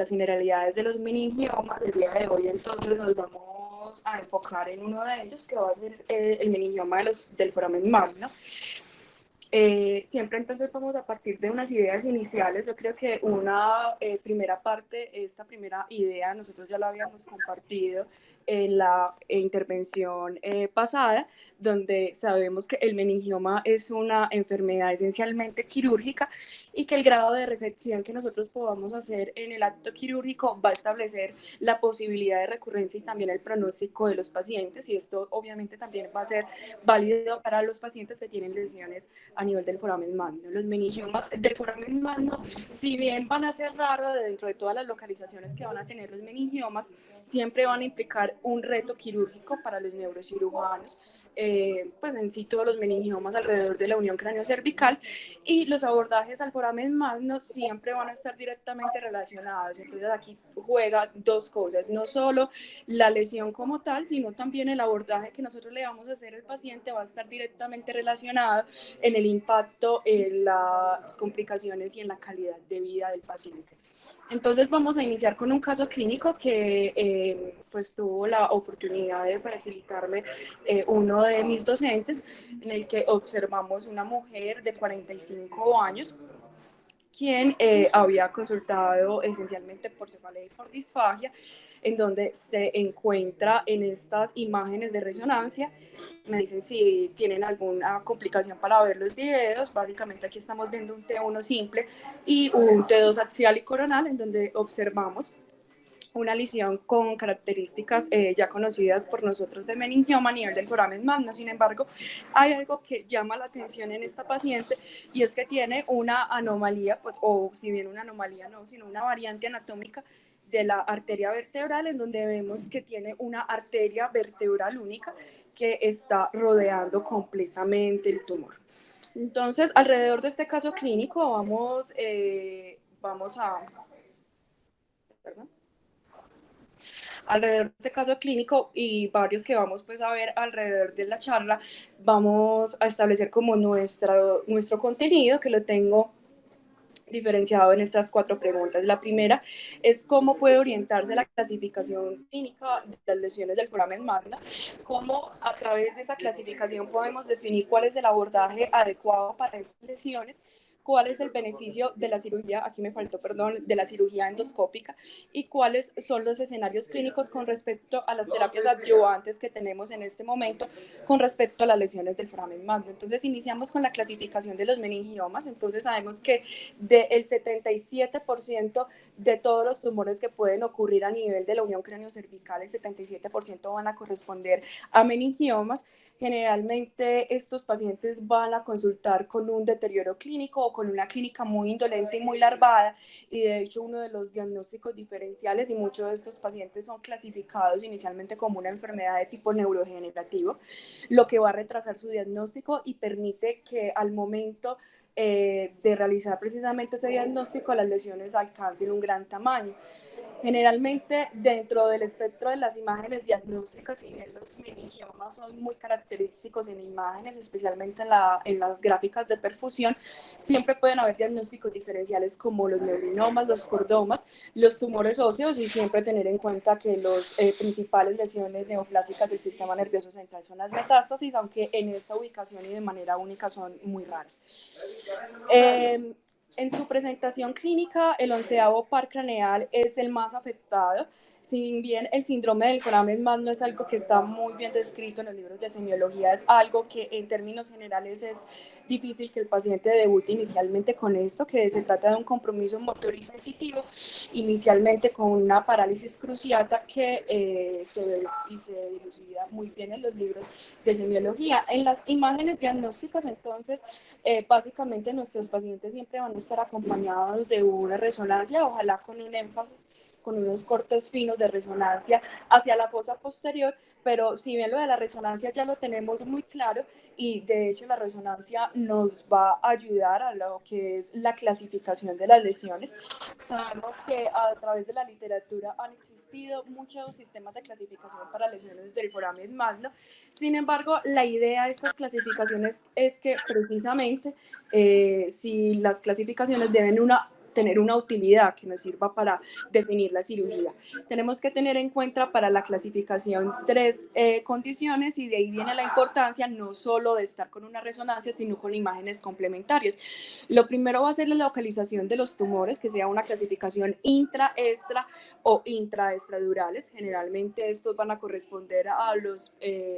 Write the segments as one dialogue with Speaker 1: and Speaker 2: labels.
Speaker 1: las generalidades de los meningiomas. El día de hoy entonces nos vamos a enfocar en uno de ellos, que va a ser el meningioma del foramen magno. Siempre entonces vamos a partir de unas ideas iniciales. Yo creo que una primera parte, esta primera idea, nosotros ya la habíamos compartido en la intervención pasada, donde sabemos que el meningioma es una enfermedad esencialmente quirúrgica y que el grado de resección que nosotros podamos hacer en el acto quirúrgico va a establecer la posibilidad de recurrencia y también el pronóstico de los pacientes, y esto obviamente también va a ser válido para los pacientes que tienen lesiones a nivel del foramen magno. Los meningiomas del foramen magno, si bien van a ser raros dentro de todas las localizaciones que van a tener los meningiomas, siempre van a implicar un reto quirúrgico para los neurocirujanos, pues en sí todos los meningiomas alrededor de la unión cráneo-cervical, y los abordajes al foramen magno siempre van a estar directamente relacionados. Entonces aquí juega dos cosas, no solo la lesión como tal, sino también el abordaje que nosotros le vamos a hacer al paciente va a estar directamente relacionado en el impacto en las complicaciones y en la calidad de vida del paciente. Entonces vamos a iniciar con un caso clínico que pues tuvo la oportunidad de facilitarme uno de mis docentes, en el que observamos una mujer de 45 años quien había consultado esencialmente por cefalea y por disfagia, en donde se encuentra en estas imágenes de resonancia. Me dicen si tienen alguna complicación para ver los videos. Básicamente aquí estamos viendo un T1 simple y un T2 axial y coronal, en donde observamos una lesión con características ya conocidas por nosotros de meningioma a nivel del foramen magno. Sin embargo, hay algo que llama la atención en esta paciente, y es que tiene una anomalía, pues, o si bien una anomalía no, sino una variante anatómica de la arteria vertebral, en donde vemos que tiene una arteria vertebral única que está rodeando completamente el tumor. Entonces, alrededor de este caso clínico vamos a... ¿Perdón? Alrededor de este caso clínico y varios que vamos pues a ver alrededor de la charla, vamos a establecer como nuestro contenido, que lo tengo diferenciado en estas 4 preguntas. La primera es cómo puede orientarse la clasificación clínica de las lesiones del foramen magno, cómo a través de esa clasificación podemos definir cuál es el abordaje adecuado para estas lesiones, cuál es el beneficio de la cirugía, aquí me faltó, perdón, de la cirugía endoscópica, y cuáles son los escenarios clínicos con respecto a las terapias adyuvantes que tenemos en este momento con respecto a las lesiones del foramen magno. Entonces iniciamos con la clasificación de los meningiomas. Entonces sabemos que del 77% de todos los tumores que pueden ocurrir a nivel de la unión cráneo-cervical, el 77% van a corresponder a meningiomas. Generalmente estos pacientes van a consultar con un deterioro clínico o con una clínica muy indolente y muy larvada, y de hecho uno de los diagnósticos diferenciales, y muchos de estos pacientes son clasificados inicialmente como una enfermedad de tipo neurodegenerativo, lo que va a retrasar su diagnóstico y permite que al momento de realizar precisamente ese diagnóstico las lesiones alcancen un gran tamaño. Generalmente dentro del espectro de las imágenes diagnósticas, y los meningiomas son muy característicos en imágenes, especialmente en las gráficas de perfusión, siempre pueden haber diagnósticos diferenciales como los neurinomas, los cordomas, los tumores óseos, y siempre tener en cuenta que las principales lesiones neoplásicas del sistema nervioso central son las metástasis, aunque en esta ubicación y de manera única son muy raras. En su presentación clínica, el 11º par craneal es el más afectado. Si bien el síndrome del foramen magno es algo que está muy bien descrito en los libros de semiología, es algo que en términos generales es difícil que el paciente debute inicialmente con esto, que se trata de un compromiso motor y sensitivo, inicialmente con una parálisis cruciata que se dilucida muy bien en los libros de semiología. En las imágenes diagnósticas, entonces, básicamente nuestros pacientes siempre van a estar acompañados de una resonancia, ojalá con un énfasis, con unos cortes finos de resonancia hacia la fosa posterior, pero si bien lo de la resonancia ya lo tenemos muy claro, y de hecho la resonancia nos va a ayudar a lo que es la clasificación de las lesiones. Sabemos que a través de la literatura han existido muchos sistemas de clasificación para lesiones del foramen magno. Sin embargo, la idea de estas clasificaciones es que precisamente si las clasificaciones deben tener una utilidad que nos sirva para definir la cirugía. Tenemos que tener en cuenta para la clasificación 3 condiciones, y de ahí viene la importancia no solo de estar con una resonancia, sino con imágenes complementarias. Lo primero va a ser la localización de los tumores, que sea una clasificación intra, extra o intraestradurales. Generalmente estos van a corresponder a las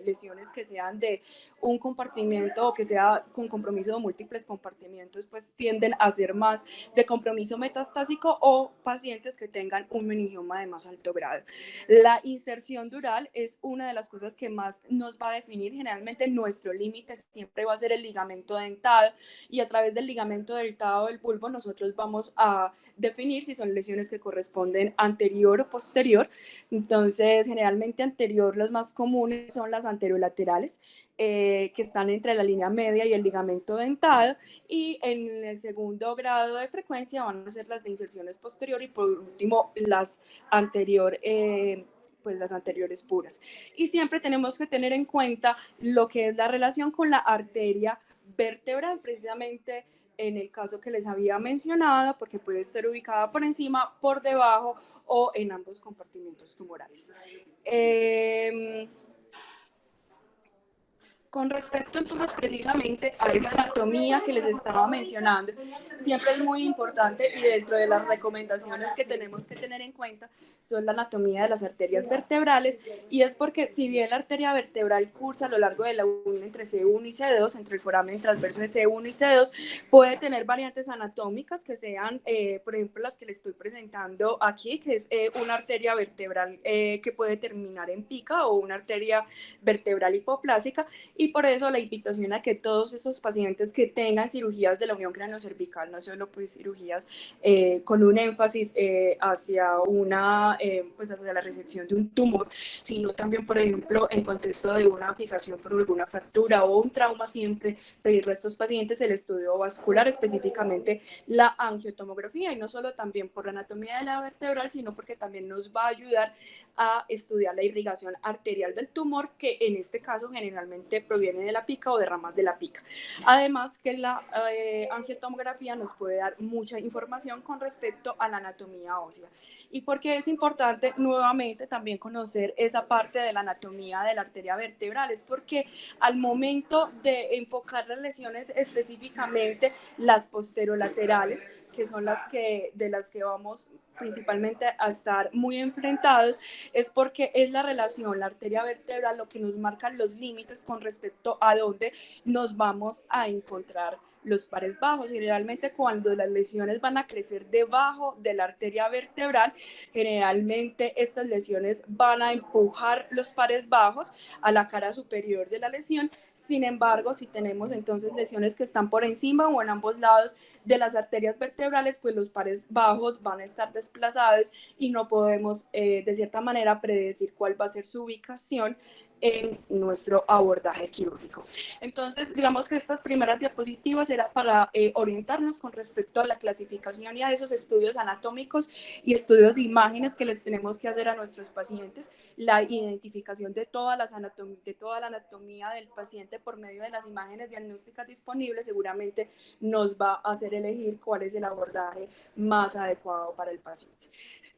Speaker 1: lesiones que sean de un compartimiento o que sea con compromiso de múltiples compartimientos, pues tienden a ser más de compromiso metastásico, o pacientes que tengan un meningioma de más alto grado. La inserción dural es una de las cosas que más nos va a definir. Generalmente nuestro límite siempre va a ser el ligamento dentado, y a través del ligamento dentado del bulbo nosotros vamos a definir si son lesiones que corresponden anterior o posterior. Entonces, generalmente anterior, los más comunes son las anterolaterales, que están entre la línea media y el ligamento dentado, y en el segundo grado de frecuencia van a ser las de inserciones posterior, y por último las anterior, pues las anteriores puras. Y siempre tenemos que tener en cuenta lo que es la relación con la arteria vertebral, precisamente en el caso que les había mencionado, porque puede estar ubicada por encima, por debajo o en ambos compartimentos tumorales. Con respecto entonces precisamente a esa anatomía que les estaba mencionando, siempre es muy importante, y dentro de las recomendaciones que tenemos que tener en cuenta son la anatomía de las arterias vertebrales, y es porque si bien la arteria vertebral cursa a lo largo de la unión entre C1 y C2, entre el foramen transverso de C1 y C2, puede tener variantes anatómicas que sean, por ejemplo, las que les estoy presentando aquí, que es una arteria vertebral que puede terminar en pica, o una arteria vertebral hipoplásica. Y por eso la invitación a que todos esos pacientes que tengan cirugías de la unión craneocervical, no solo pues cirugías con un énfasis hacia pues hacia la resección de un tumor, sino también, por ejemplo, en contexto de una fijación por alguna fractura o un trauma, siempre pedirle a estos pacientes el estudio vascular, específicamente la angiotomografía, y no solo también por la anatomía de la vertebral, sino porque también nos va a ayudar a estudiar la irrigación arterial del tumor, que en este caso generalmente proviene de la pica o de ramas de la pica. Además que la angiotomografía nos puede dar mucha información con respecto a la anatomía ósea. ¿Y por qué es importante nuevamente también conocer esa parte de la anatomía de la arteria vertebral? Es porque al momento de enfocar las lesiones, específicamente las posterolaterales, que son de las que vamos principalmente a estar muy enfrentados, es porque es la relación, la arteria vertebral, lo que nos marca los límites con respecto a dónde nos vamos a encontrar los pares bajos. Generalmente cuando las lesiones van a crecer debajo de la arteria vertebral, generalmente estas lesiones van a empujar los pares bajos a la cara superior de la lesión. Sin embargo, si tenemos entonces lesiones que están por encima o en ambos lados de las arterias vertebrales, pues los pares bajos van a estar desplazados y no podemos de cierta manera predecir cuál va a ser su ubicación en nuestro abordaje quirúrgico. Entonces, digamos que estas primeras diapositivas era para orientarnos con respecto a la clasificación y a esos estudios anatómicos y estudios de imágenes que les tenemos que hacer a nuestros pacientes, la identificación de toda la anatomía del paciente por medio de las imágenes diagnósticas disponibles, seguramente nos va a hacer elegir cuál es el abordaje más adecuado para el paciente.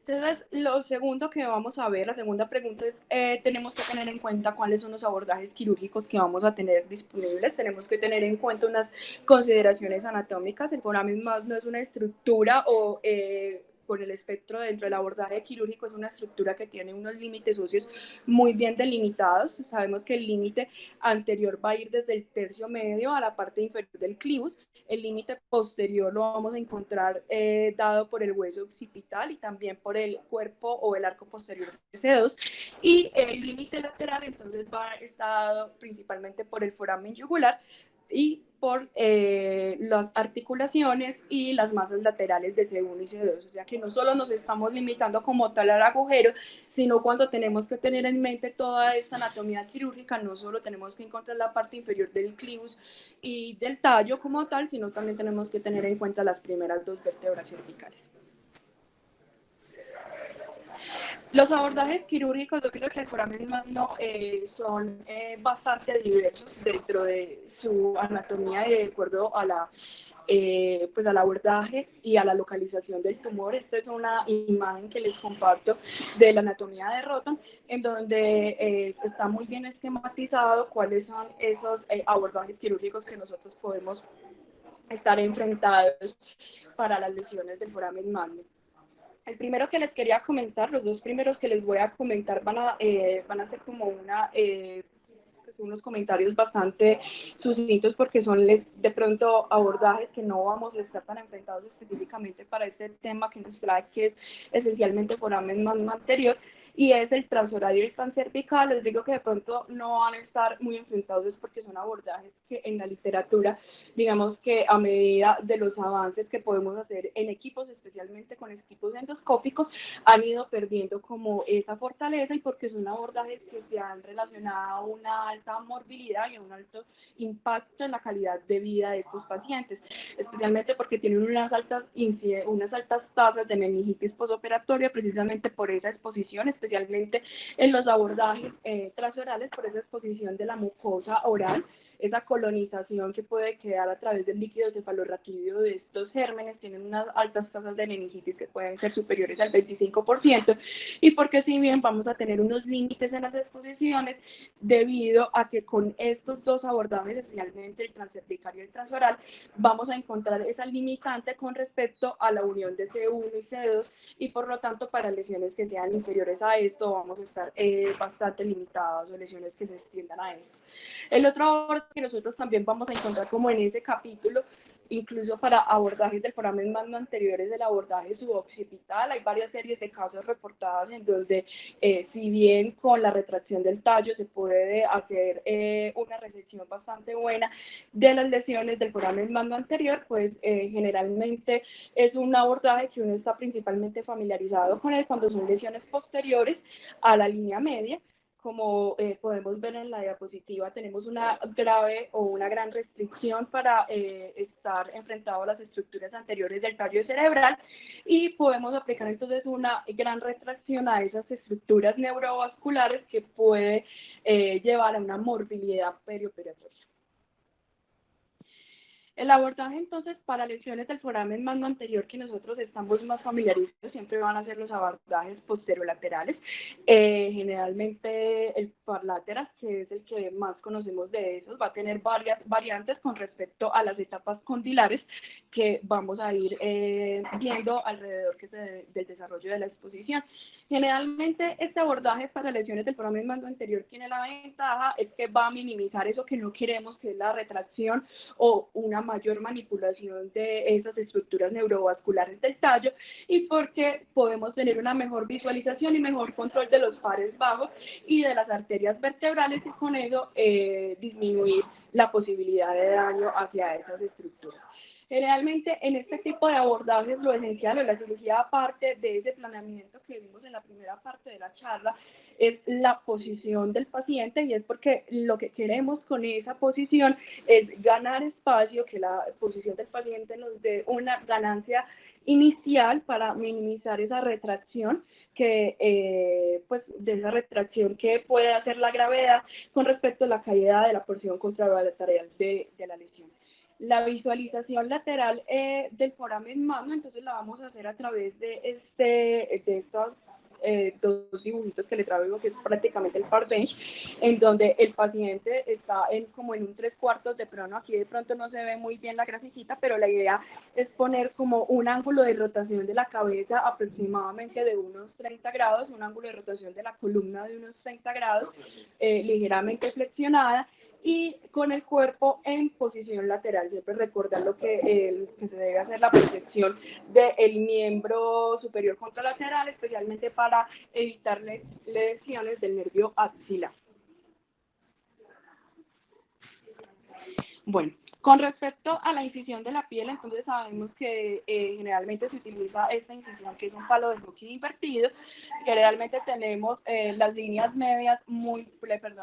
Speaker 1: Entonces, lo segundo que vamos a ver, la segunda pregunta es, tenemos que tener en cuenta cuáles son los abordajes quirúrgicos que vamos a tener disponibles. Tenemos que tener en cuenta unas consideraciones anatómicas. El foramen no es una estructura o por el espectro dentro del abordaje quirúrgico, es una estructura que tiene unos límites óseos muy bien delimitados. Sabemos que el límite anterior va a ir desde el tercio medio a la parte inferior del clivus. El límite posterior lo vamos a encontrar dado por el hueso occipital y también por el cuerpo o el arco posterior de C2. Y el límite lateral entonces va a estar dado principalmente por el foramen yugular y por las articulaciones y las masas laterales de C1 y C2. O sea que no solo nos estamos limitando como tal al agujero, sino cuando tenemos que tener en mente toda esta anatomía quirúrgica, no solo tenemos que encontrar la parte inferior del clivus y del tallo como tal, sino también tenemos que tener en cuenta las primeras dos vértebras cervicales. Los abordajes quirúrgicos, yo creo que el foramen magno son bastante diversos dentro de su anatomía y de acuerdo a la pues al abordaje y a la localización del tumor. Esta es una imagen que les comparto de la anatomía de Roton, en donde está muy bien esquematizado cuáles son esos abordajes quirúrgicos que nosotros podemos estar enfrentados para las lesiones del foramen magnum. El primero que les quería comentar, los dos primeros que les voy a comentar van a ser como unos comentarios bastante sucintos porque son de pronto abordajes que no vamos a estar tan enfrentados específicamente para este tema que nos trae, que es esencialmente foramen magnum anterior, y es el transhorario y el transcervical. Les digo que de pronto no van a estar muy enfrentados porque son abordajes que en la literatura, digamos que a medida de los avances que podemos hacer en equipos, especialmente con equipos endoscópicos, han ido perdiendo como esa fortaleza, y porque son abordajes que se han relacionado a una alta morbilidad y a un alto impacto en la calidad de vida de estos pacientes, especialmente porque tienen unas altas tasas de meningitis postoperatoria, precisamente por esa exposición, especialmente en los abordajes transorales, por esa exposición de la mucosa oral, esa colonización que puede quedar a través del líquido cefalorraquídeo de estos gérmenes. Tienen unas altas tasas de meningitis que pueden ser superiores al 25%, y porque si bien vamos a tener unos límites en las exposiciones, debido a que con estos dos abordajes, especialmente el transcervical y el transoral, vamos a encontrar esa limitante con respecto a la unión de C1 y C2, y por lo tanto para lesiones que sean inferiores a esto vamos a estar bastante limitados, o lesiones que se extiendan a esto. El otro abordaje que nosotros también vamos a encontrar como en ese capítulo, incluso para abordajes del foramen magnum anteriores, del abordaje suboccipital. Hay varias series de casos reportados en donde, si bien con la retracción del tallo se puede hacer una resección bastante buena de las lesiones del foramen magnum anterior, pues generalmente es un abordaje que uno está principalmente familiarizado con él cuando son lesiones posteriores a la línea media. Como podemos ver en la diapositiva, tenemos una grave o una gran restricción para estar enfrentado a las estructuras anteriores del tallo cerebral, y podemos aplicar entonces una gran retracción a esas estructuras neurovasculares que puede llevar a una morbilidad perioperatoria. El abordaje entonces para lesiones del foramen magnum anterior que nosotros estamos más familiarizados siempre van a ser los abordajes posterolaterales. Generalmente el parláteras, que es el que más conocemos de esos, va a tener varias variantes con respecto a las etapas condilares que vamos a ir viendo alrededor del desarrollo de la exposición. Generalmente este abordaje para lesiones del foramen magnum anterior tiene la ventaja es que va a minimizar eso que no queremos, que es la retracción o una mayor manipulación de esas estructuras neurovasculares del tallo, y porque podemos tener una mejor visualización y mejor control de los pares bajos y de las arterias vertebrales, y con eso disminuir la posibilidad de daño hacia esas estructuras. Generalmente en este tipo de abordajes lo esencial o la cirugía, aparte de ese planeamiento que vimos en la primera parte de la charla, es la posición del paciente, y es porque lo que queremos con esa posición es ganar espacio, que la posición del paciente nos dé una ganancia inicial para minimizar esa retracción pues de esa retracción que puede hacer la gravedad con respecto a la caída de la porción contralateral de la lesión. La visualización lateral del foramen magnum, entonces la vamos a hacer a través de estos dos dibujitos que le traigo, que es prácticamente el part bench, en donde el paciente está como en un 3/4 de plano. Aquí de pronto no se ve muy bien la graficita, pero la idea es poner como un ángulo de rotación de la cabeza aproximadamente de unos 30 grados, un ángulo de rotación de la columna de unos 30 grados, ligeramente flexionada, y con el cuerpo en posición lateral, siempre recordando que se debe hacer la proyección del miembro superior contralateral, especialmente para evitar lesiones del nervio axilar. Bueno, con respecto a la incisión de la piel, entonces sabemos que generalmente se utiliza esta incisión, que es un palo de hockey invertido. Generalmente tenemos las líneas medias,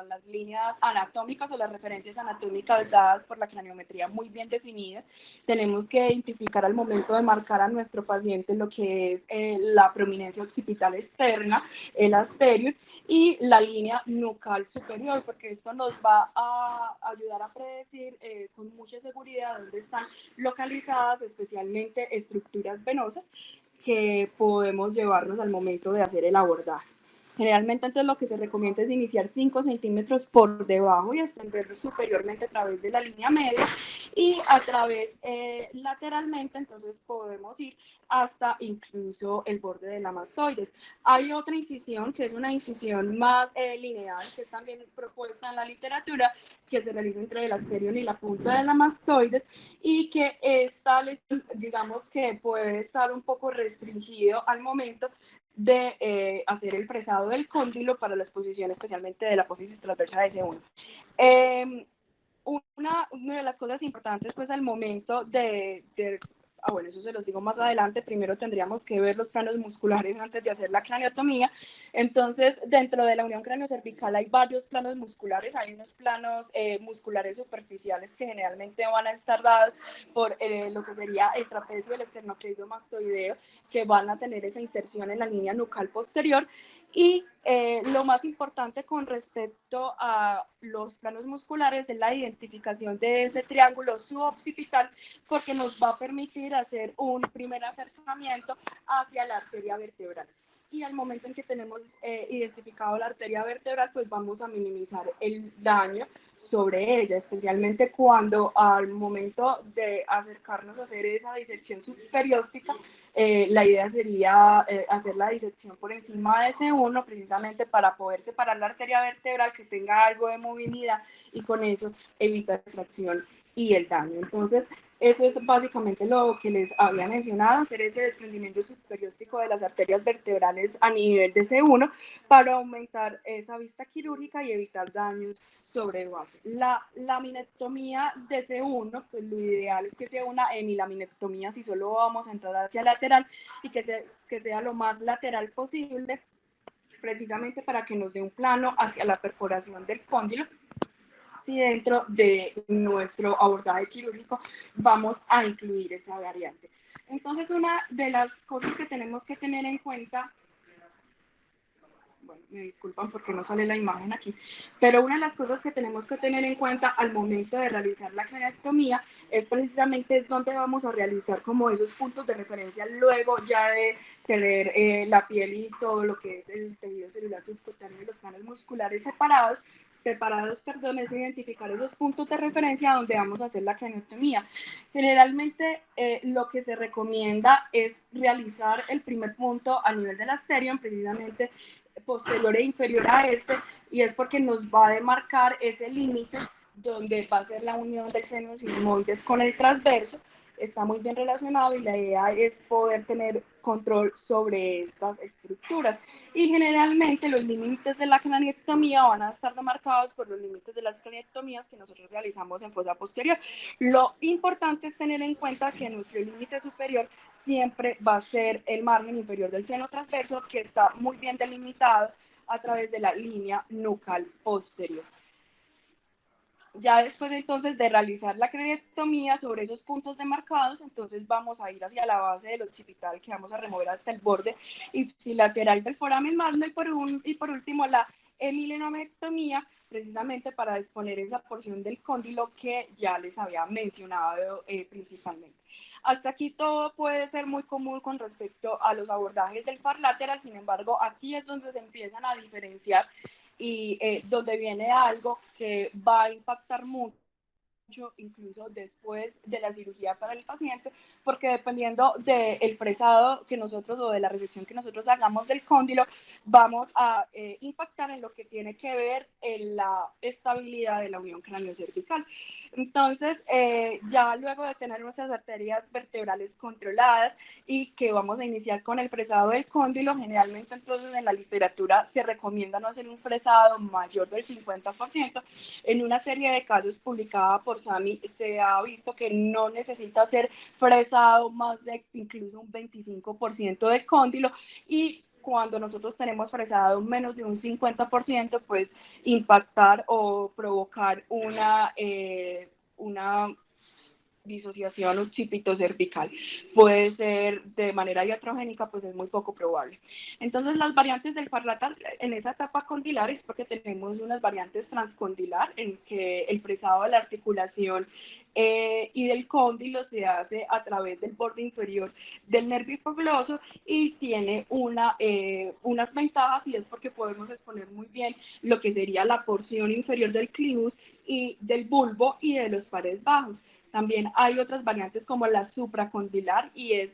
Speaker 1: las líneas anatómicas o las referencias anatómicas dadas por la craniometría muy bien definidas. Tenemos que identificar al momento de marcar a nuestro paciente lo que es la prominencia occipital externa, el asterior, y la línea nucal superior, porque esto nos va a ayudar a predecir con mucha mucha seguridad dónde están localizadas especialmente estructuras venosas que podemos llevarnos al momento de hacer el abordaje. Generalmente entonces lo que se recomienda es iniciar 5 centímetros por debajo y extender superiormente a través de la línea media y a través lateralmente entonces podemos ir hasta incluso el borde de la mastoides. Hay otra incisión que es una incisión más lineal que es también propuesta en la literatura que se realiza entre el asterion y la punta de la mastoides y que esta, digamos que puede estar un poco restringido al momento de hacer el fresado del cóndilo para la exposición especialmente de la apófisis transversa de S1. Una de las cosas importantes pues al momento bueno, eso se los digo más adelante, primero tendríamos que ver los planos musculares antes de hacer la craniotomía. Entonces, dentro de la unión craniocervical hay varios planos musculares, hay unos planos musculares superficiales que generalmente van a estar dados por lo que sería el trapecio y el esternocleidomastoideo, que van a tener esa inserción en la línea nucal posterior. Y lo más importante con respecto a los planos musculares es la identificación de ese triángulo suboccipital, porque nos va a permitir hacer un primer acercamiento hacia la arteria vertebral. Y al momento en que tenemos identificado la arteria vertebral, pues vamos a minimizar el daño sobre ella, especialmente cuando al momento de acercarnos a hacer esa disección subperióstica, la idea sería hacer la disección por encima de ese 1 precisamente para poder separar la arteria vertebral que tenga algo de movilidad y con eso evitar la tracción y el daño. Entonces, eso es básicamente lo que les había mencionado, hacer ese desprendimiento subperióstico de las arterias vertebrales a nivel de C1 para aumentar esa vista quirúrgica y evitar daños sobre base. La laminectomía de C1, pues lo ideal es que sea una hemilaminectomía si solo vamos a entrar hacia lateral y que sea lo más lateral posible, precisamente para que nos dé un plano hacia la perforación del cóndilo. Si dentro de nuestro abordaje quirúrgico vamos a incluir esa variante. Entonces, una de las cosas que tenemos que tener en cuenta, bueno, me disculpan porque no sale la imagen aquí, pero una de las cosas que tenemos que tener en cuenta al momento de realizar la craniotomía es precisamente dónde vamos a realizar como esos puntos de referencia luego ya de tener la piel y todo lo que es el tejido celular subcutáneo y los planos musculares separados, es identificar esos puntos de referencia donde vamos a hacer la craniotomía. Generalmente lo que se recomienda es realizar el primer punto a nivel del asterion, precisamente posterior e inferior a este, y es porque nos va a demarcar ese límite donde va a ser la unión del seno sigmoides con el transverso. Está muy bien relacionado y la idea es poder tener control sobre estas estructuras. Y generalmente los límites de la craniotomía van a estar demarcados por los límites de las craniotomías que nosotros realizamos en fosa posterior. Lo importante es tener en cuenta que nuestro límite superior siempre va a ser el margen inferior del seno transverso, que está muy bien delimitado a través de la línea nucal posterior. Ya después entonces de realizar la craniotomía sobre esos puntos demarcados, entonces vamos a ir hacia la base del occipital que vamos a remover hasta el borde ipsilateral del foramen magno y por último la hemilenomectomía, precisamente para disponer esa porción del cóndilo que ya les había mencionado principalmente. Hasta aquí todo puede ser muy común con respecto a los abordajes del par lateral, sin embargo, aquí es donde se empiezan a diferenciar y donde viene algo que va a impactar mucho incluso después de la cirugía para el paciente, porque dependiendo del fresado que nosotros o de la resección que nosotros hagamos del cóndilo, vamos a impactar en lo que tiene que ver en la estabilidad de la unión craniocervical. Entonces, ya luego de tener nuestras arterias vertebrales controladas y que vamos a iniciar con el fresado del cóndilo, generalmente entonces en la literatura se recomienda no hacer un fresado mayor del 50%. En una serie de casos publicada por SAMI se ha visto que no necesita ser fresado más de incluso un 25% del cóndilo, y cuando nosotros tenemos fresado menos de un 50%, pues impactar o provocar una disociación occipitocervical. Puede ser de manera iatrogénica, pues es muy poco probable. Entonces, las variantes del parlatal en esa etapa condilar es porque tenemos unas variantes transcondilar en que el fresado de la articulación y del cóndilo se hace a través del borde inferior del nervio hipogloso y tiene unas ventajas, y es porque podemos exponer muy bien lo que sería la porción inferior del clivus y del bulbo y de los pares bajos. También hay otras variantes como la supracondilar y es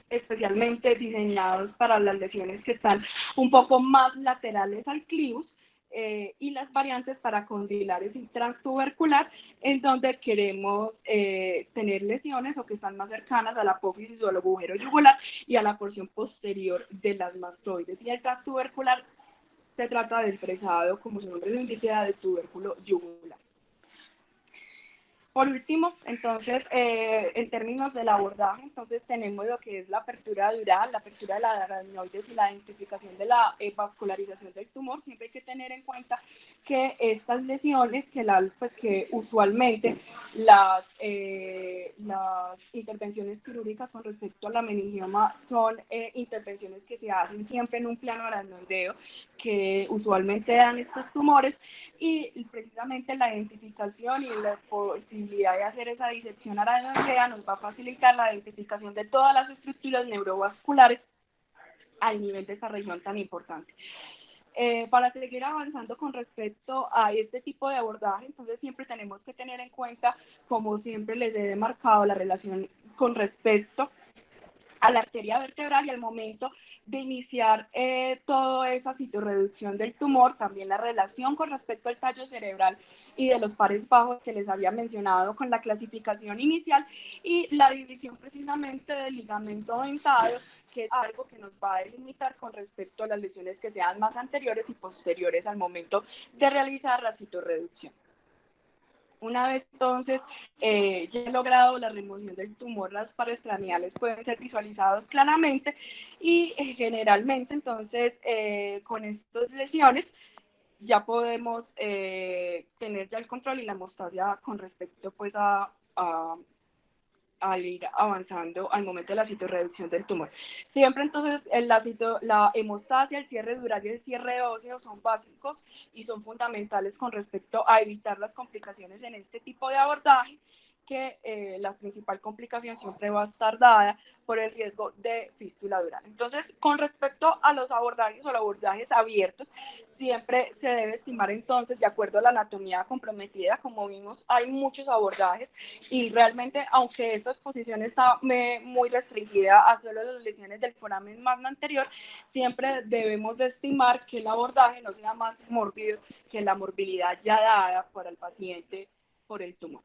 Speaker 1: especialmente diseñados para las lesiones que están un poco más laterales al clivus, y las variantes paracondilares y transtubercular, en donde queremos tener lesiones o que están más cercanas a la apófisis o al agujero yugular y a la porción posterior de las mastoides. Y el transtubercular se trata del fresado, como su nombre lo indica, del tubérculo yugular. Por último, entonces, en términos del abordaje, entonces tenemos lo que es la apertura dural, la apertura de la aradenoides y la identificación de la vascularización del tumor. Siempre hay que tener en cuenta que estas lesiones, que usualmente las intervenciones quirúrgicas con respecto a la meningioma son intervenciones que se hacen siempre en un plano aracnoideo, que usualmente dan estos tumores, y precisamente la identificación y la posibilidad de hacer esa disección aracnoidea nos va a facilitar la identificación de todas las estructuras neurovasculares al nivel de esa región tan importante. Para seguir avanzando con respecto a este tipo de abordaje, entonces siempre tenemos que tener en cuenta, como siempre les he demarcado, la relación con respecto a la arteria vertebral y al momento de iniciar toda esa citorreducción del tumor, también la relación con respecto al tallo cerebral y de los pares bajos que les había mencionado con la clasificación inicial, y la división precisamente del ligamento dentado, que es algo que nos va a delimitar con respecto a las lesiones que sean más anteriores y posteriores al momento de realizar la citorreducción. Una vez entonces ya he logrado la remoción del tumor, las pares craneales pueden ser visualizados claramente, y generalmente entonces con estas lesiones ya podemos tener ya el control y la hemostasia con respecto pues al ir avanzando al momento de la citorreducción del tumor. Siempre entonces la hemostasia, el cierre dural y el cierre óseo son básicos y son fundamentales con respecto a evitar las complicaciones en este tipo de abordaje, que la principal complicación siempre va a estar dada por el riesgo de fístula dural. Entonces, con respecto a los abordajes o los abordajes abiertos, siempre se debe estimar entonces, de acuerdo a la anatomía comprometida. Como vimos, hay muchos abordajes y realmente, aunque esta exposición está muy restringida a solo las lesiones del foramen magno anterior, siempre debemos de estimar que el abordaje no sea más mórbido que la morbilidad ya dada por el paciente por el tumor.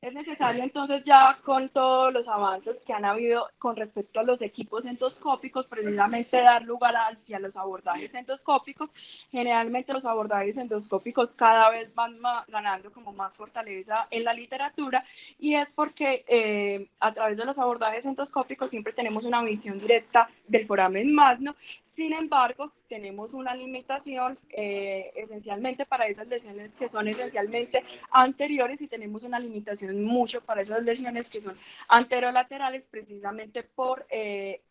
Speaker 1: Es necesario entonces, ya con todos los avances que han habido con respecto a los equipos endoscópicos, precisamente dar lugar hacia los abordajes endoscópicos. Generalmente los abordajes endoscópicos cada vez van ganando como más fortaleza en la literatura, y es porque a través de los abordajes endoscópicos siempre tenemos una visión directa del foramen magno. Sin embargo, tenemos una limitación esencialmente para esas lesiones que son esencialmente anteriores, y tenemos una limitación mucho para esas lesiones que son anterolaterales, precisamente por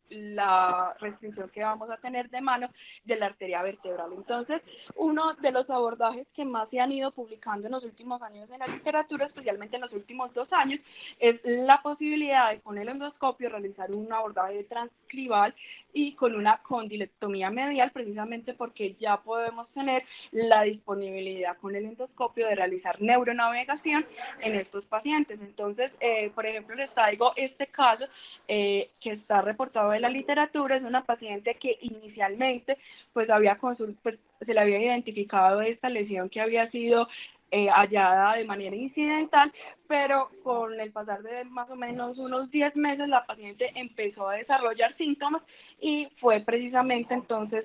Speaker 1: la restricción que vamos a tener de mano de la arteria vertebral. Entonces, uno de los abordajes que más se han ido publicando en los últimos años en la literatura, especialmente en los últimos 2 años, es la posibilidad de con el endoscopio realizar un abordaje transclival y con una condilectomía medial, precisamente porque ya podemos tener la disponibilidad con el endoscopio de realizar neuronavegación en estos pacientes. Entonces, por ejemplo, les traigo este caso que está reportado en la literatura. Es una paciente que inicialmente pues se le había identificado esta lesión que había sido hallada de manera incidental, pero con el pasar de más o menos unos 10 meses la paciente empezó a desarrollar síntomas, y fue precisamente entonces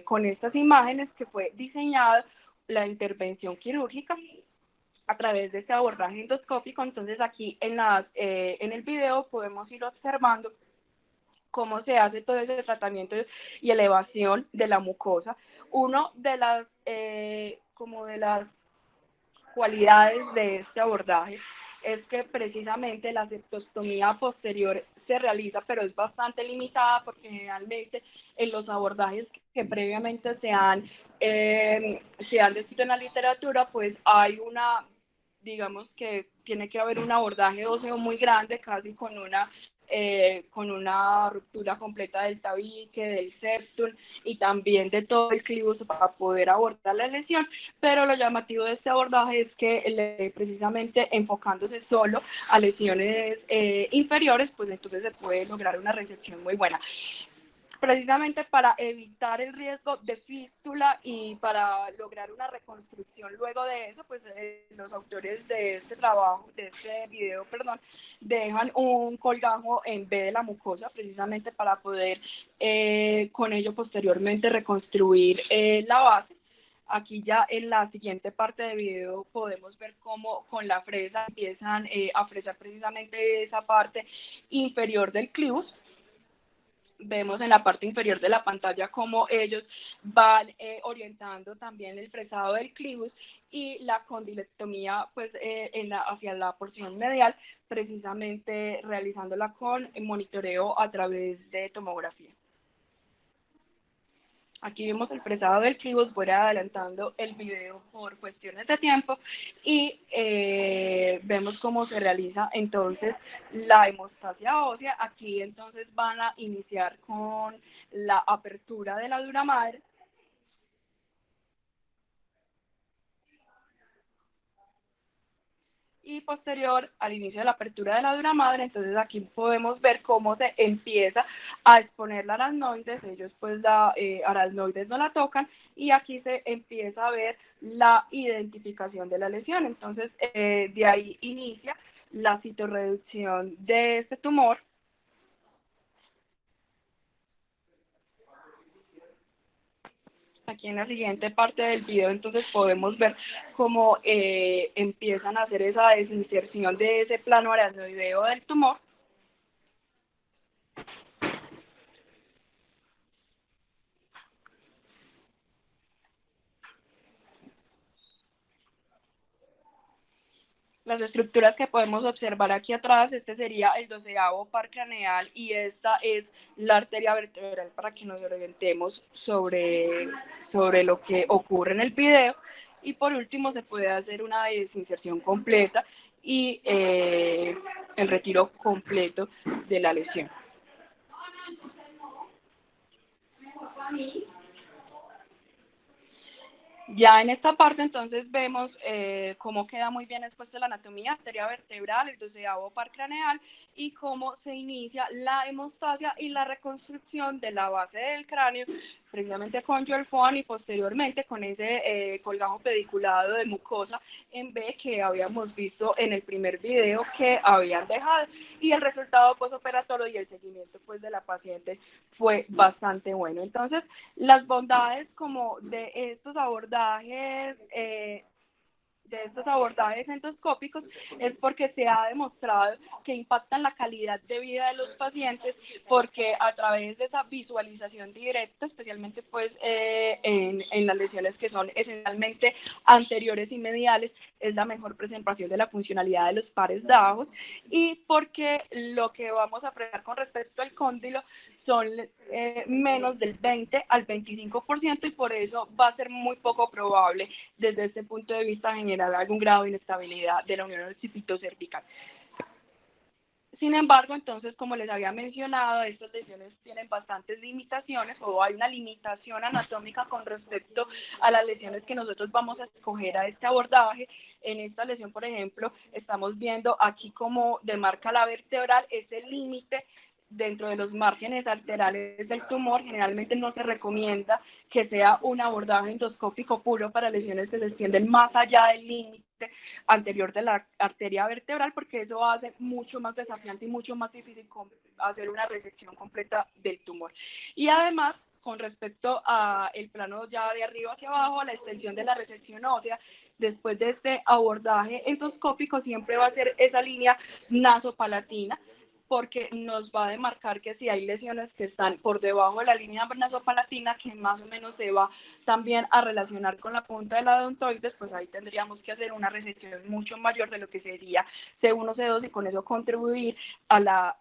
Speaker 1: con estas imágenes que fue diseñada la intervención quirúrgica a través de este abordaje endoscópico. Entonces aquí en el video podemos ir observando cómo se hace todo ese tratamiento y elevación de la mucosa. Uno de las cualidades de este abordaje es que precisamente la septostomía posterior se realiza, pero es bastante limitada porque generalmente en los abordajes que previamente se han descrito en la literatura, pues hay una, digamos que tiene que haber un abordaje óseo muy grande, casi con una ruptura completa del tabique, del septum y también de todo el clivus para poder abordar la lesión, pero lo llamativo de este abordaje es que precisamente enfocándose solo a lesiones inferiores, pues entonces se puede lograr una resección muy buena precisamente para evitar el riesgo de fístula y para lograr una reconstrucción luego de eso, pues los autores de este trabajo, de este video, perdón, dejan un colgajo en vez de la mucosa precisamente para poder con ello posteriormente reconstruir la base. Aquí ya en la siguiente parte del video podemos ver cómo con la fresa empiezan a fresar precisamente esa parte inferior del clivus. Vemos en la parte inferior de la pantalla cómo ellos van orientando también el fresado del clivus y la condilectomía pues hacia la porción medial, precisamente realizándola con monitoreo a través de tomografía. Aquí vemos el fresado del clivus, voy adelantando el video por cuestiones de tiempo y vemos cómo se realiza entonces la hemostasia ósea. Aquí entonces van a iniciar con la apertura de la dura madre. Y posterior al inicio de la apertura de la dura madre, entonces aquí podemos ver cómo se empieza a exponer la aracnoides, ellos pues la aracnoides no la tocan y aquí se empieza a ver la identificación de la lesión, entonces de ahí inicia la citorreducción de este tumor. Aquí en la siguiente parte del video entonces podemos ver cómo empiezan a hacer esa desinserción de ese plano aracnoideo del tumor. Las estructuras que podemos observar aquí atrás, este sería el 12º par craneal y esta es la arteria vertebral para que nos orientemos sobre lo que ocurre en el video. Y por último se puede hacer una desinserción completa y el retiro completo de la lesión. Ya en esta parte entonces vemos cómo queda muy bien expuesta la anatomía, arteria vertebral, el 12º par craneal y cómo se inicia la hemostasia y la reconstrucción de la base del cráneo, precisamente con Joel Fohan y posteriormente con ese colgajo pediculado de mucosa en B que habíamos visto en el primer video que habían dejado y el resultado postoperatorio y el seguimiento pues de la paciente fue bastante bueno. Entonces, las bondades como de estos abordajes endoscópicos es porque se ha demostrado que impactan la calidad de vida de los pacientes porque a través de esa visualización directa, especialmente pues en las lesiones que son esencialmente anteriores y mediales, es la mejor presentación de la funcionalidad de los pares bajos y porque lo que vamos a apreciar con respecto al cóndilo son menos del 20 al 25% y por eso va a ser muy poco probable desde este punto de vista generar algún grado de inestabilidad de la unión occipito-cervical. Sin embargo, entonces, como les había mencionado, estas lesiones tienen bastantes limitaciones o hay una limitación anatómica con respecto a las lesiones que nosotros vamos a escoger a este abordaje. En esta lesión, por ejemplo, estamos viendo aquí cómo demarca la vertebral ese límite dentro de los márgenes arteriales del tumor. Generalmente no se recomienda que sea un abordaje endoscópico puro para lesiones que se extienden más allá del límite anterior de la arteria vertebral, porque eso hace mucho más desafiante y mucho más difícil hacer una resección completa del tumor. Y además, con respecto a el plano ya de arriba hacia abajo, la extensión de la resección ósea, después de este abordaje endoscópico siempre va a ser esa línea nasopalatina, porque nos va a demarcar que si hay lesiones que están por debajo de la línea nasopalatina, que más o menos se va también a relacionar con la punta de la odontoides, pues ahí tendríamos que hacer una resección mucho mayor de lo que sería C1, C2 y con eso contribuir a la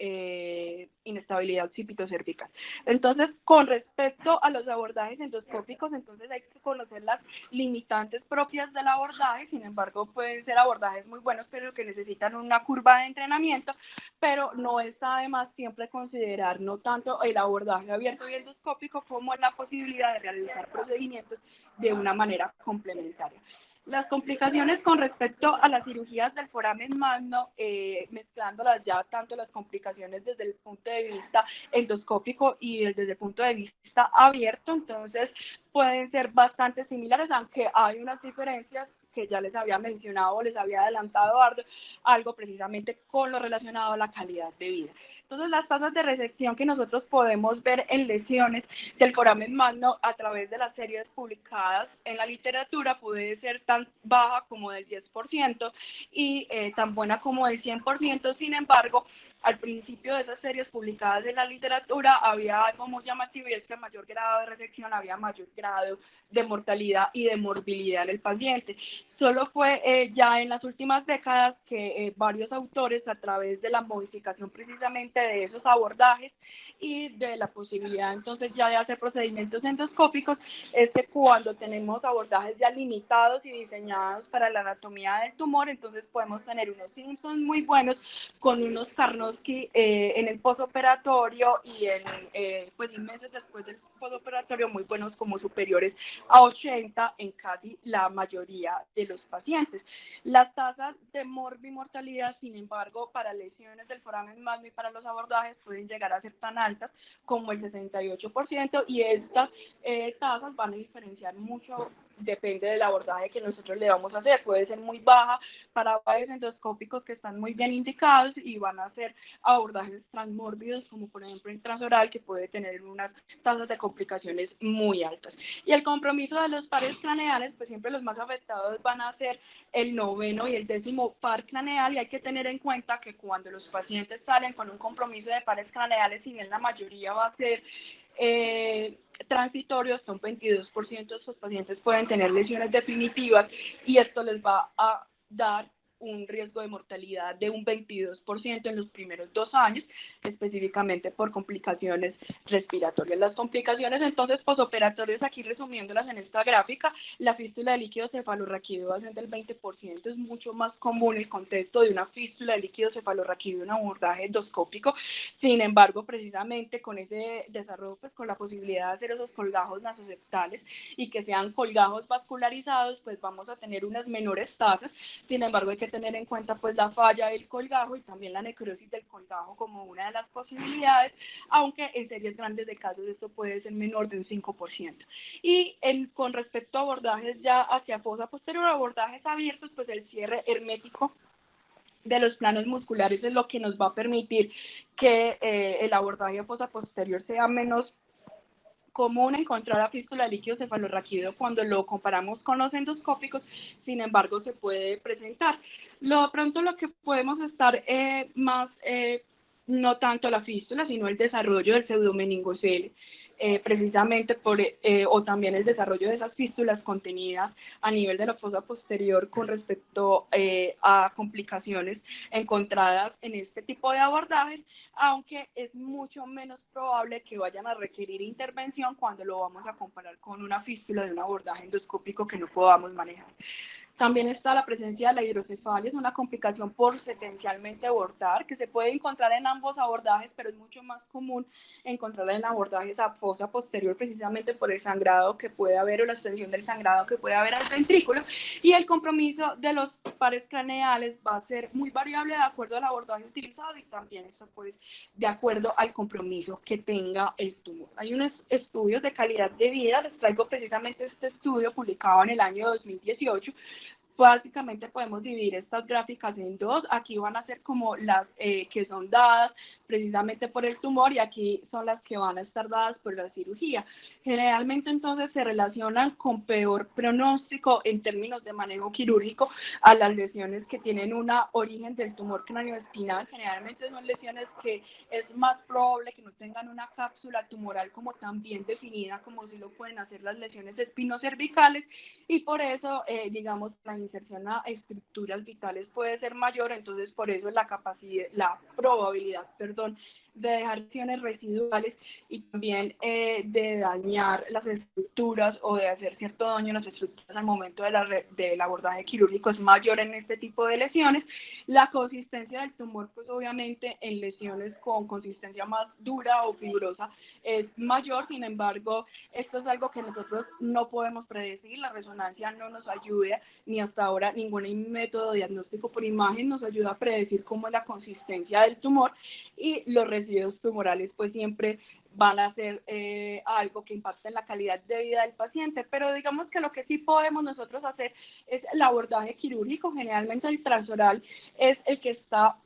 Speaker 1: inestabilidad occipitocervical. Entonces, con respecto a los abordajes endoscópicos, entonces hay que conocer las limitantes propias del abordaje, sin embargo, pueden ser abordajes muy buenos, pero que necesitan una curva de entrenamiento, pero no está de más siempre considerar no tanto el abordaje abierto y endoscópico como la posibilidad de realizar procedimientos de una manera complementaria. Las complicaciones con respecto a las cirugías del foramen magno, mezclándolas ya tanto las complicaciones desde el punto de vista endoscópico y desde el punto de vista abierto, entonces pueden ser bastante similares, aunque hay unas diferencias que ya les había mencionado o les había adelantado algo precisamente con lo relacionado a la calidad de vida. Entonces, las tasas de resección que nosotros podemos ver en lesiones del foramen magno a través de las series publicadas en la literatura puede ser tan baja como del 10% y tan buena como del 100%. Sin embargo, al principio de esas series publicadas en la literatura había algo muy llamativo y es que a mayor grado de resección había mayor grado de mortalidad y de morbilidad en el paciente. Solo fue ya en las últimas décadas que varios autores, a través de la modificación precisamente de esos abordajes y de la posibilidad entonces ya de hacer procedimientos endoscópicos, es que cuando tenemos abordajes ya limitados y diseñados para la anatomía del tumor, entonces podemos tener unos Simpsons muy buenos con unos Karnofsky en el posoperatorio y pues meses después del posoperatorio muy buenos como superiores a 80 en casi la mayoría de los pacientes. Las tasas de morbimortalidad, sin embargo, para lesiones del foramen magno y para los abordajes pueden llegar a ser tan altas como el 68% y estas tasas van a diferenciar mucho, depende del abordaje que nosotros le vamos a hacer. Puede ser muy baja para abordajes endoscópicos que están muy bien indicados y van a ser abordajes transmórbidos como por ejemplo el transoral que puede tener unas tasas de complicaciones muy altas. Y el compromiso de los pares craneales, pues siempre los más afectados van a ser el 9º y el 10º par craneal y hay que tener en cuenta que cuando los pacientes salen con un compromiso de pares craneales, si bien la mayoría va a ser transitorios, son 22% de estos pacientes pueden tener lesiones definitivas y esto les va a dar un riesgo de mortalidad de un 22% en los primeros 2 años, específicamente por complicaciones respiratorias. Las complicaciones entonces posoperatorias, aquí resumiéndolas en esta gráfica, la fístula de líquido cefalorraquídeo va a ser del 20%, es mucho más común el contexto de una fístula de líquido cefalorraquídeo en abordaje endoscópico. Sin embargo, precisamente con ese desarrollo, pues con la posibilidad de hacer esos colgajos nasoseptales y que sean colgajos vascularizados, pues vamos a tener unas menores tasas. Sin embargo, hay que tener en cuenta pues la falla del colgajo y también la necrosis del colgajo como una de las posibilidades, aunque en series grandes de casos esto puede ser menor de un 5%. Y con respecto a abordajes ya hacia fosa posterior, abordajes abiertos, pues el cierre hermético de los planos musculares es lo que nos va a permitir que el abordaje de fosa posterior sea menos común encontrar la fístula de líquido cefalorraquídeo cuando lo comparamos con los endoscópicos, sin embargo se puede presentar. Pronto lo que podemos estar más, no tanto la fístula, sino el desarrollo del pseudomeningocele, precisamente o también el desarrollo de esas fístulas contenidas a nivel de la fosa posterior con respecto a complicaciones encontradas en este tipo de abordajes, aunque es mucho menos probable que vayan a requerir intervención cuando lo vamos a comparar con una fístula de un abordaje endoscópico que no podamos manejar. También está la presencia de la hidrocefalia, es una complicación por secuencialmente abortar, que se puede encontrar en ambos abordajes, pero es mucho más común encontrarla en abordajes a fosa posterior, precisamente por el sangrado que puede haber o la extensión del sangrado que puede haber al ventrículo. Y el compromiso de los pares craneales va a ser muy variable de acuerdo al abordaje utilizado y también eso pues de acuerdo al compromiso que tenga el tumor. Hay unos estudios de calidad de vida, les traigo precisamente este estudio publicado en el año 2018, Básicamente podemos dividir estas gráficas en dos. Aquí van a ser como las que son dadas precisamente por el tumor y aquí son las que van a estar dadas por la cirugía. Generalmente entonces se relacionan con peor pronóstico en términos de manejo quirúrgico a las lesiones que tienen un origen del tumor craneoespinal. Generalmente son lesiones que es más probable que no tengan una cápsula tumoral como tan bien definida como si lo pueden hacer las lesiones espinocervicales y por eso, digamos, la inserción a estructuras vitales puede ser mayor, entonces por eso la capacidad, la probabilidad, perdón, de dejar lesiones residuales y también de dañar las estructuras o de hacer cierto daño en las estructuras al momento del abordaje quirúrgico es mayor en este tipo de lesiones. La consistencia del tumor, pues obviamente en lesiones con consistencia más dura o fibrosa es mayor, sin embargo, esto es algo que nosotros no podemos predecir, la resonancia no nos ayuda, ni hasta ahora ningún método diagnóstico por imagen nos ayuda a predecir cómo es la consistencia del tumor y los residuos tumorales pues siempre van a ser algo que impacta en la calidad de vida del paciente, pero digamos que lo que sí podemos nosotros hacer es el abordaje quirúrgico. Generalmente el transoral es el que está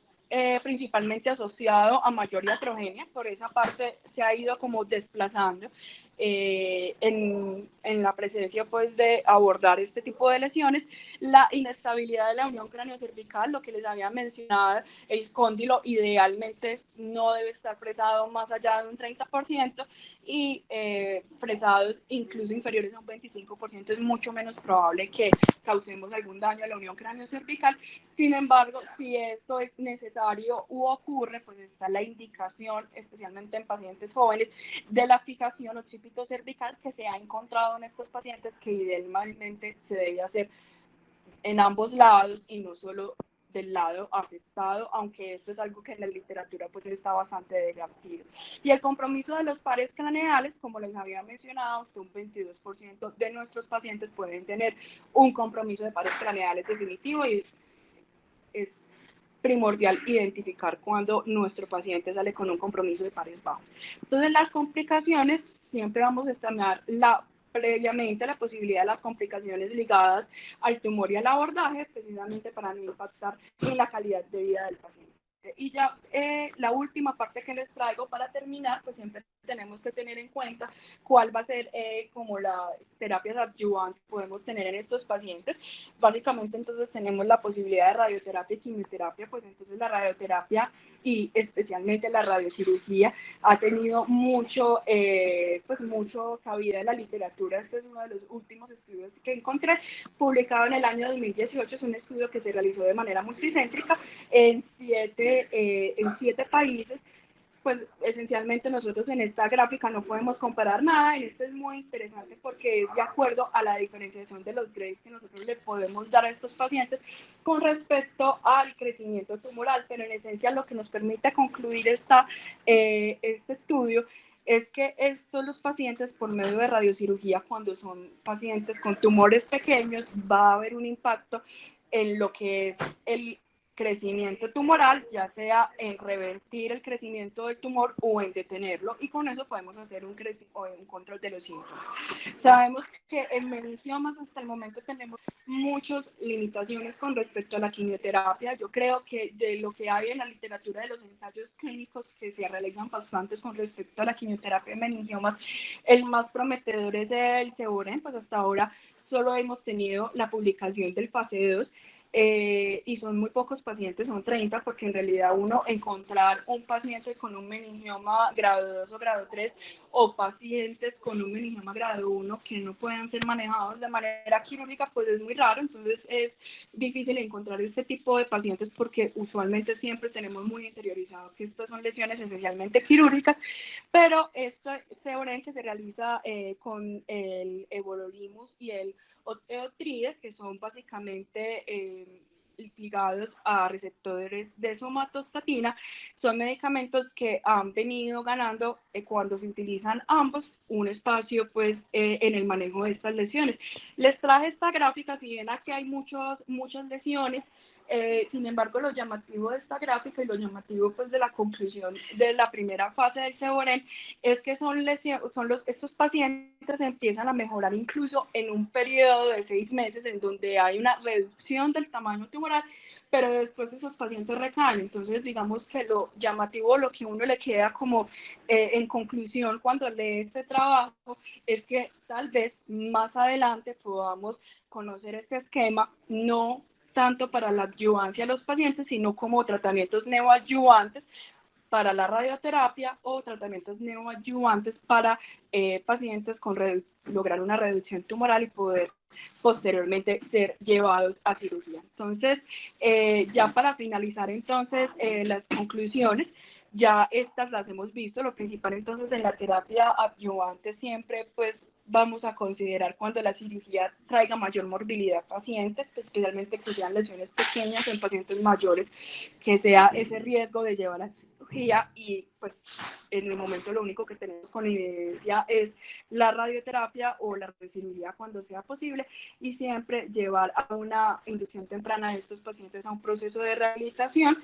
Speaker 1: principalmente asociado a mayor iatrogenia, por esa parte se ha ido como desplazando en la presencia pues de abordar este tipo de lesiones. La inestabilidad de la unión craneocervical, lo que les había mencionado, el cóndilo idealmente no debe estar presado más allá de un 30% y fresados incluso inferiores a un 25% es mucho menos probable que causemos algún daño a la unión craneocervical. Sin embargo, si esto es necesario u ocurre, pues está la indicación, especialmente en pacientes jóvenes, de la fijación occipito cervical que se ha encontrado en estos pacientes que idealmente se debe hacer en ambos lados y no solo del lado afectado, aunque esto es algo que en la literatura pues está bastante debatido. Y el compromiso de los pares craneales, como les había mencionado, hasta un 22% de nuestros pacientes pueden tener un compromiso de pares craneales definitivo y es primordial identificar cuando nuestro paciente sale con un compromiso de pares bajos. Entonces, las complicaciones, siempre vamos a estimar previamente la posibilidad de las complicaciones ligadas al tumor y al abordaje, precisamente para no impactar en la calidad de vida del paciente. Y ya la última parte que les traigo para terminar, pues siempre tenemos que tener en cuenta cuál va a ser como las terapias adyuvantes que podemos tener en estos pacientes. Básicamente entonces tenemos la posibilidad de radioterapia y quimioterapia, pues entonces la radioterapia y especialmente la radiocirugía ha tenido mucho cabida en la literatura. Este es uno de los últimos estudios que encontré, publicado en el año 2018, es un estudio que se realizó de manera multicéntrica en siete países. Pues esencialmente nosotros en esta gráfica no podemos comparar nada, en este es muy interesante porque es de acuerdo a la diferenciación de los grades que nosotros le podemos dar a estos pacientes con respecto al crecimiento tumoral, pero en esencia lo que nos permite concluir este estudio es que estos los pacientes por medio de radiocirugía, cuando son pacientes con tumores pequeños, va a haber un impacto en lo que es el crecimiento tumoral, ya sea en revertir el crecimiento del tumor o en detenerlo, y con eso podemos hacer un control de los síntomas. Sabemos que en meningiomas hasta el momento tenemos muchas limitaciones con respecto a la quimioterapia. Yo creo que de lo que hay en la literatura de los ensayos clínicos que se realizan bastantes con respecto a la quimioterapia en meningiomas, el más prometedor es el Ceborén, pues hasta ahora solo hemos tenido la publicación del fase 2, y son muy pocos pacientes, son 30, porque en realidad uno encontrar un paciente con un meningioma grado 2 o grado 3 o pacientes con un meningioma grado 1 que no puedan ser manejados de manera quirúrgica, pues es muy raro, entonces es difícil encontrar este tipo de pacientes porque usualmente siempre tenemos muy interiorizado que estas son lesiones esencialmente quirúrgicas, pero este CEOREN que se realiza con el everolimus y el oteotrides, que son básicamente ligados a receptores de somatostatina, son medicamentos que han venido ganando cuando se utilizan ambos un espacio pues en el manejo de estas lesiones. Les traje esta gráfica, si bien aquí hay muchas lesiones, Sin embargo, lo llamativo de esta gráfica y lo llamativo pues de la conclusión de la primera fase del Seboren es que estos pacientes empiezan a mejorar incluso en un periodo de 6 meses en donde hay una reducción del tamaño tumoral, pero después esos pacientes recaen. Entonces, digamos que lo llamativo, lo que uno le queda como en conclusión cuando lee este trabajo, es que tal vez más adelante podamos conocer este esquema, no tanto para la adyuvancia a los pacientes, sino como tratamientos neoadyuvantes para la radioterapia o tratamientos neoadyuvantes para pacientes con lograr una reducción tumoral y poder posteriormente ser llevados a cirugía. Entonces, ya para finalizar entonces las conclusiones, ya estas las hemos visto, lo principal entonces en la terapia adyuvante siempre pues vamos a considerar cuando la cirugía traiga mayor morbilidad a pacientes, especialmente que sean lesiones pequeñas en pacientes mayores, que sea ese riesgo de llevar a cirugía y pues en el momento lo único que tenemos con evidencia es la radioterapia o la radiocirugía cuando sea posible y siempre llevar a una inducción temprana de estos pacientes a un proceso de rehabilitación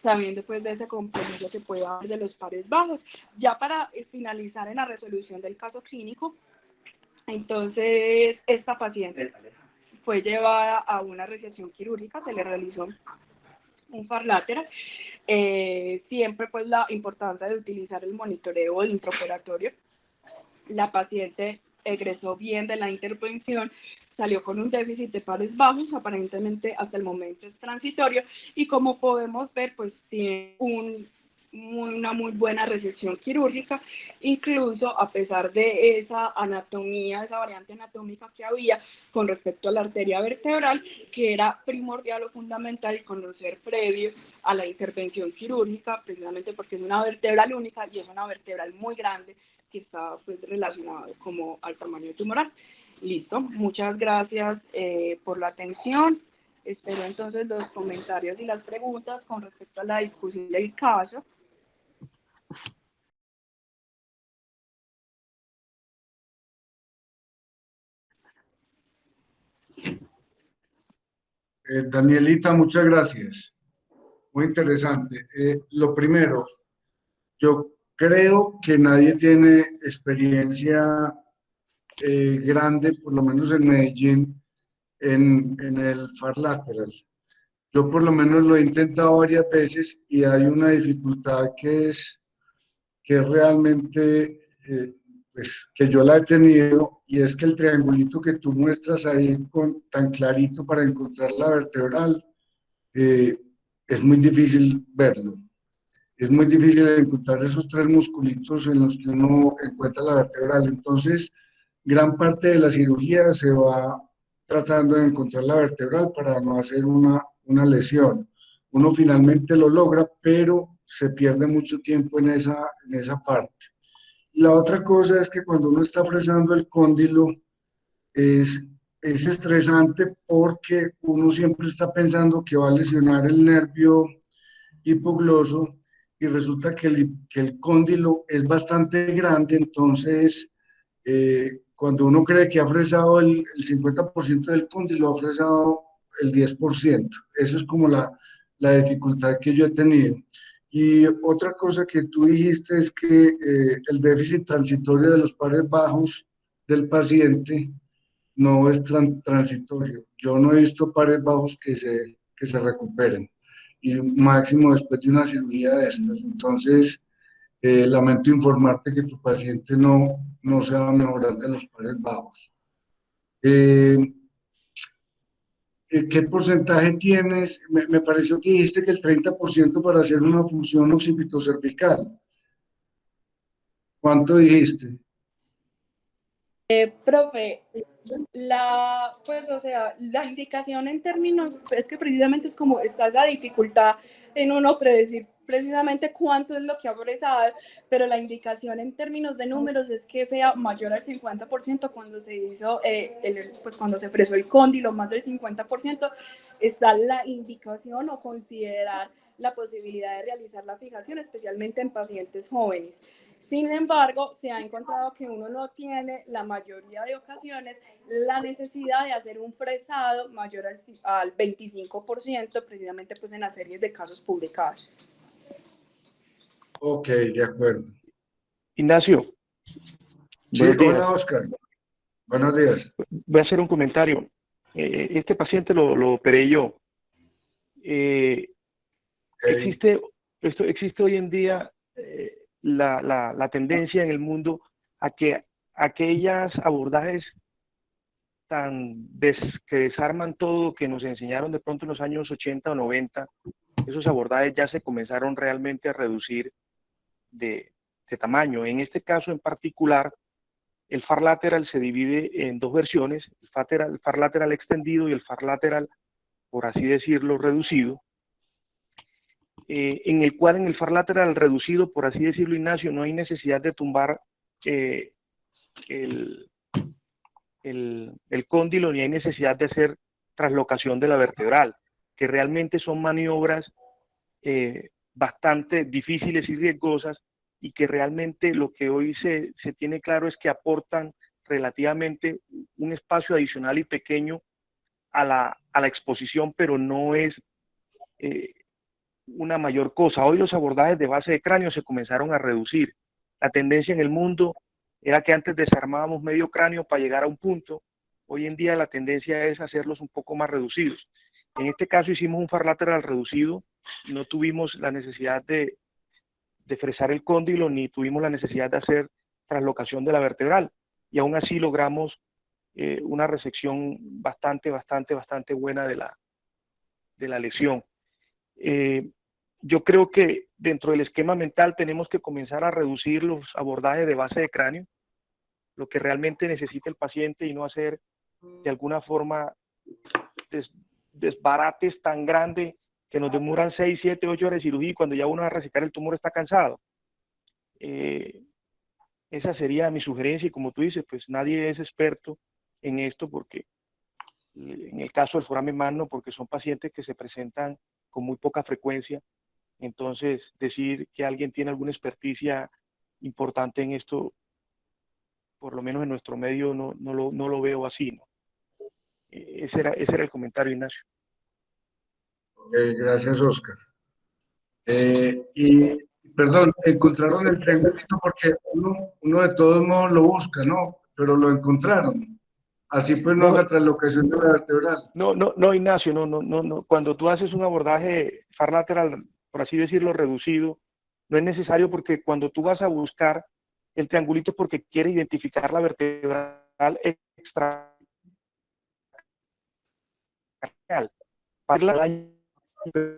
Speaker 1: sabiendo pues de ese compromiso que puede haber de los pares bajos. Ya para finalizar en la resolución del caso clínico, entonces esta paciente fue llevada a una resección quirúrgica, se le realizó un FAR lateral, siempre pues la importancia de utilizar el monitoreo del intraoperatorio. La paciente egresó bien de la intervención, salió con un déficit de pares bajos, aparentemente hasta el momento es transitorio, y como podemos ver, pues tiene una muy buena resección quirúrgica, incluso a pesar de esa anatomía, esa variante anatómica que había con respecto a la arteria vertebral, que era primordial o fundamental conocer previo a la intervención quirúrgica, precisamente porque es una vertebral única y es una vertebral muy grande que está pues relacionado como al tamaño tumoral. Listo, muchas gracias por la atención. Espero entonces los comentarios y las preguntas con respecto a la discusión del caso.
Speaker 2: Danielita, muchas gracias. Muy interesante. Lo primero, yo creo que nadie tiene experiencia grande, por lo menos en Medellín, en el FAR lateral. Yo por lo menos lo he intentado varias veces y hay una dificultad que es realmente, pues, que yo la he tenido y es que el triangulito que tú muestras ahí tan clarito para encontrar la vertebral, eh, es muy difícil verlo. Es muy difícil encontrar esos tres musculitos en los que uno encuentra la vertebral. Entonces, gran parte de la cirugía se va tratando de encontrar la vertebral para no hacer una lesión. Uno finalmente lo logra, pero se pierde mucho tiempo en esa parte. La otra cosa es que cuando uno está fresando el cóndilo, es, es estresante porque uno siempre está pensando que va a lesionar el nervio hipogloso y resulta que el cóndilo es bastante grande, entonces cuando uno cree que ha fresado el 50% del cóndilo, ha fresado el 10%. Eso es como la dificultad que yo he tenido. Y otra cosa que tú dijiste es que el déficit transitorio de los pares bajos del paciente no es transitorio. Yo no he visto pares bajos que se recuperen y máximo después de una cirugía de estas. Entonces, lamento informarte que tu paciente no se va a mejorar de los pares bajos. Eh, ¿Qué porcentaje tienes? Me pareció que dijiste que el 30% para hacer una función occipitocervical. ¿Cuánto dijiste?
Speaker 1: Profe, pues, o sea, la indicación en términos, es que precisamente es como está esa dificultad en uno predecir precisamente cuánto es lo que ha fresado, pero la indicación en términos de números es que sea mayor al 50% cuando se hizo, pues cuando se fresó el cóndilo, más del 50%, está la indicación o considerar la posibilidad de realizar la fijación, especialmente en pacientes jóvenes. Sin embargo, se ha encontrado que uno no tiene, la mayoría de ocasiones, la necesidad de hacer un fresado mayor al 25%, precisamente pues en las series de casos publicados.
Speaker 2: Ok, de acuerdo.
Speaker 3: Ignacio.
Speaker 2: Sí, hola Oscar. Buenos días.
Speaker 3: Voy a hacer un comentario. Este paciente lo operé yo.
Speaker 2: Okay.
Speaker 3: Existe hoy en día la tendencia en el mundo a que aquellas abordajes que desarman todo, que nos enseñaron de pronto en los años 80 o 90, esos abordajes ya se comenzaron realmente a reducir de tamaño. En este caso en particular, el FAR lateral se divide en dos versiones, el FAR lateral extendido y el FAR lateral, por así decirlo, reducido, en el cual en el FAR lateral reducido, por así decirlo, Ignacio, no hay necesidad de tumbar el cóndilo, ni hay necesidad de hacer traslocación de la vertebral, que realmente son maniobras bastante difíciles y riesgosas, y que realmente lo que hoy se tiene claro es que aportan relativamente un espacio adicional y pequeño a la exposición, pero no es una mayor cosa. Hoy los abordajes de base de cráneo se comenzaron a reducir. La tendencia en el mundo era que antes desarmábamos medio cráneo para llegar a un punto. Hoy en día la tendencia es hacerlos un poco más reducidos. En este caso hicimos un FAR lateral reducido, no tuvimos la necesidad de fresar el cóndilo, ni tuvimos la necesidad de hacer traslocación de la vertebral, y aún así logramos una resección bastante buena de la lesión. Yo creo que dentro del esquema mental tenemos que comenzar a reducir los abordajes de base de cráneo, lo que realmente necesita el paciente, y no hacer de alguna forma desbarates tan grandes que nos demoran 6, 7, 8 horas de cirugía, y cuando ya uno va a resecar el tumor está cansado. Esa sería mi sugerencia, y como tú dices, pues nadie es experto en esto, porque en el caso del foramen magno, porque son pacientes que se presentan con muy poca frecuencia, entonces decir que alguien tiene alguna experticia importante en esto, por lo menos en nuestro medio, no lo veo así, ¿no? Ese era el comentario, Ignacio.
Speaker 2: Gracias, Oscar. Y, perdón, encontraron el triangulito porque uno de todos modos lo busca, ¿no? Pero lo encontraron. Así pues no haga traslocación de la vertebral.
Speaker 3: No, Ignacio, no. Cuando tú haces un abordaje FAR lateral, por así decirlo, reducido, no es necesario, porque cuando tú vas a buscar el triangulito es porque quiere identificar la vertebral extra.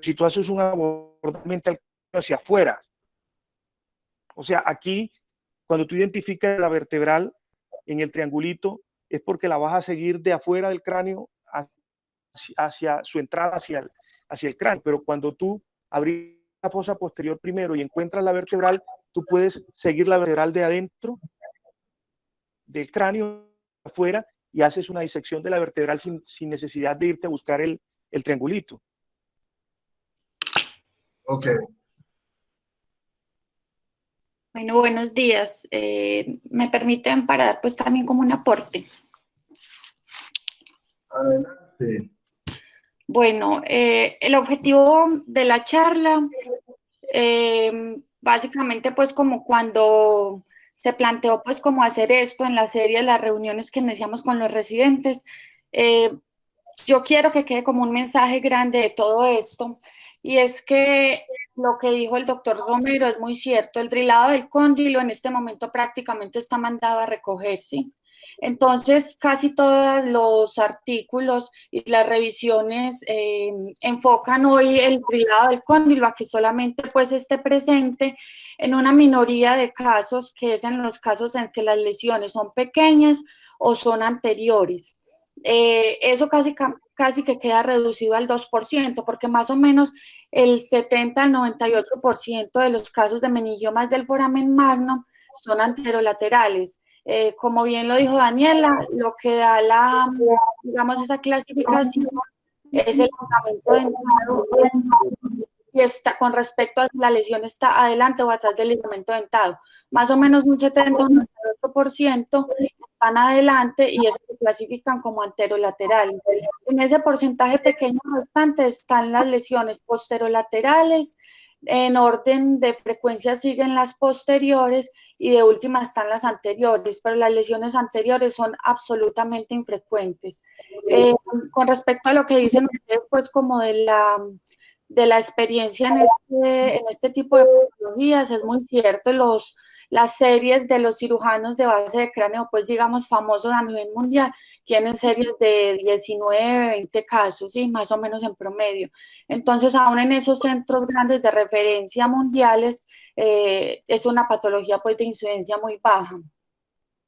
Speaker 3: Si tú haces un abordaje mental hacia afuera, o sea, aquí, cuando tú identificas la vertebral en el triangulito, es porque la vas a seguir de afuera del cráneo hacia su entrada hacia el cráneo. Pero cuando tú abrís la fosa posterior primero y encuentras la vertebral, tú puedes seguir la vertebral de adentro del cráneo afuera, y haces una disección de la vertebral sin necesidad de irte a buscar el triangulito.
Speaker 2: Ok.
Speaker 4: Bueno, buenos días. ¿Me permiten para dar pues también como un aporte?
Speaker 2: Adelante.
Speaker 4: Bueno, el objetivo de la charla, básicamente pues como cuando se planteó pues como hacer esto en la serie de las reuniones que iniciamos con los residentes, yo quiero que quede como un mensaje grande de todo esto, y es que lo que dijo el doctor Romero es muy cierto. El drilado del cóndilo en este momento prácticamente está mandado a recoger, ¿sí? Entonces, casi todos los artículos y las revisiones enfocan hoy el drilado del cóndilo a que solamente pues esté presente en una minoría de casos, que es en los casos en que las lesiones son pequeñas o son anteriores. Eso casi que queda reducido al 2%, porque más o menos el 70 al 98% de los casos de meningiomas del foramen magno son anterolaterales. Como bien lo dijo Daniela, lo que da digamos, esa clasificación es el ligamento dentado y está con respecto a si la lesión está adelante o atrás del ligamento dentado. Más o menos un 70 o 98% están adelante y eso se clasifican como anterolaterales. En ese porcentaje pequeño restante están las lesiones posterolaterales, en orden de frecuencia siguen las posteriores y de última están las anteriores, pero las lesiones anteriores son absolutamente infrecuentes. Con respecto a lo que dicen ustedes, pues como de la experiencia en este tipo de patologías, es muy cierto, las series de los cirujanos de base de cráneo, pues digamos famosos a nivel mundial, tienen series de 19, 20 casos, ¿sí? Más o menos en promedio. Entonces, aún en esos centros grandes de referencia mundiales, es una patología pues de incidencia muy baja.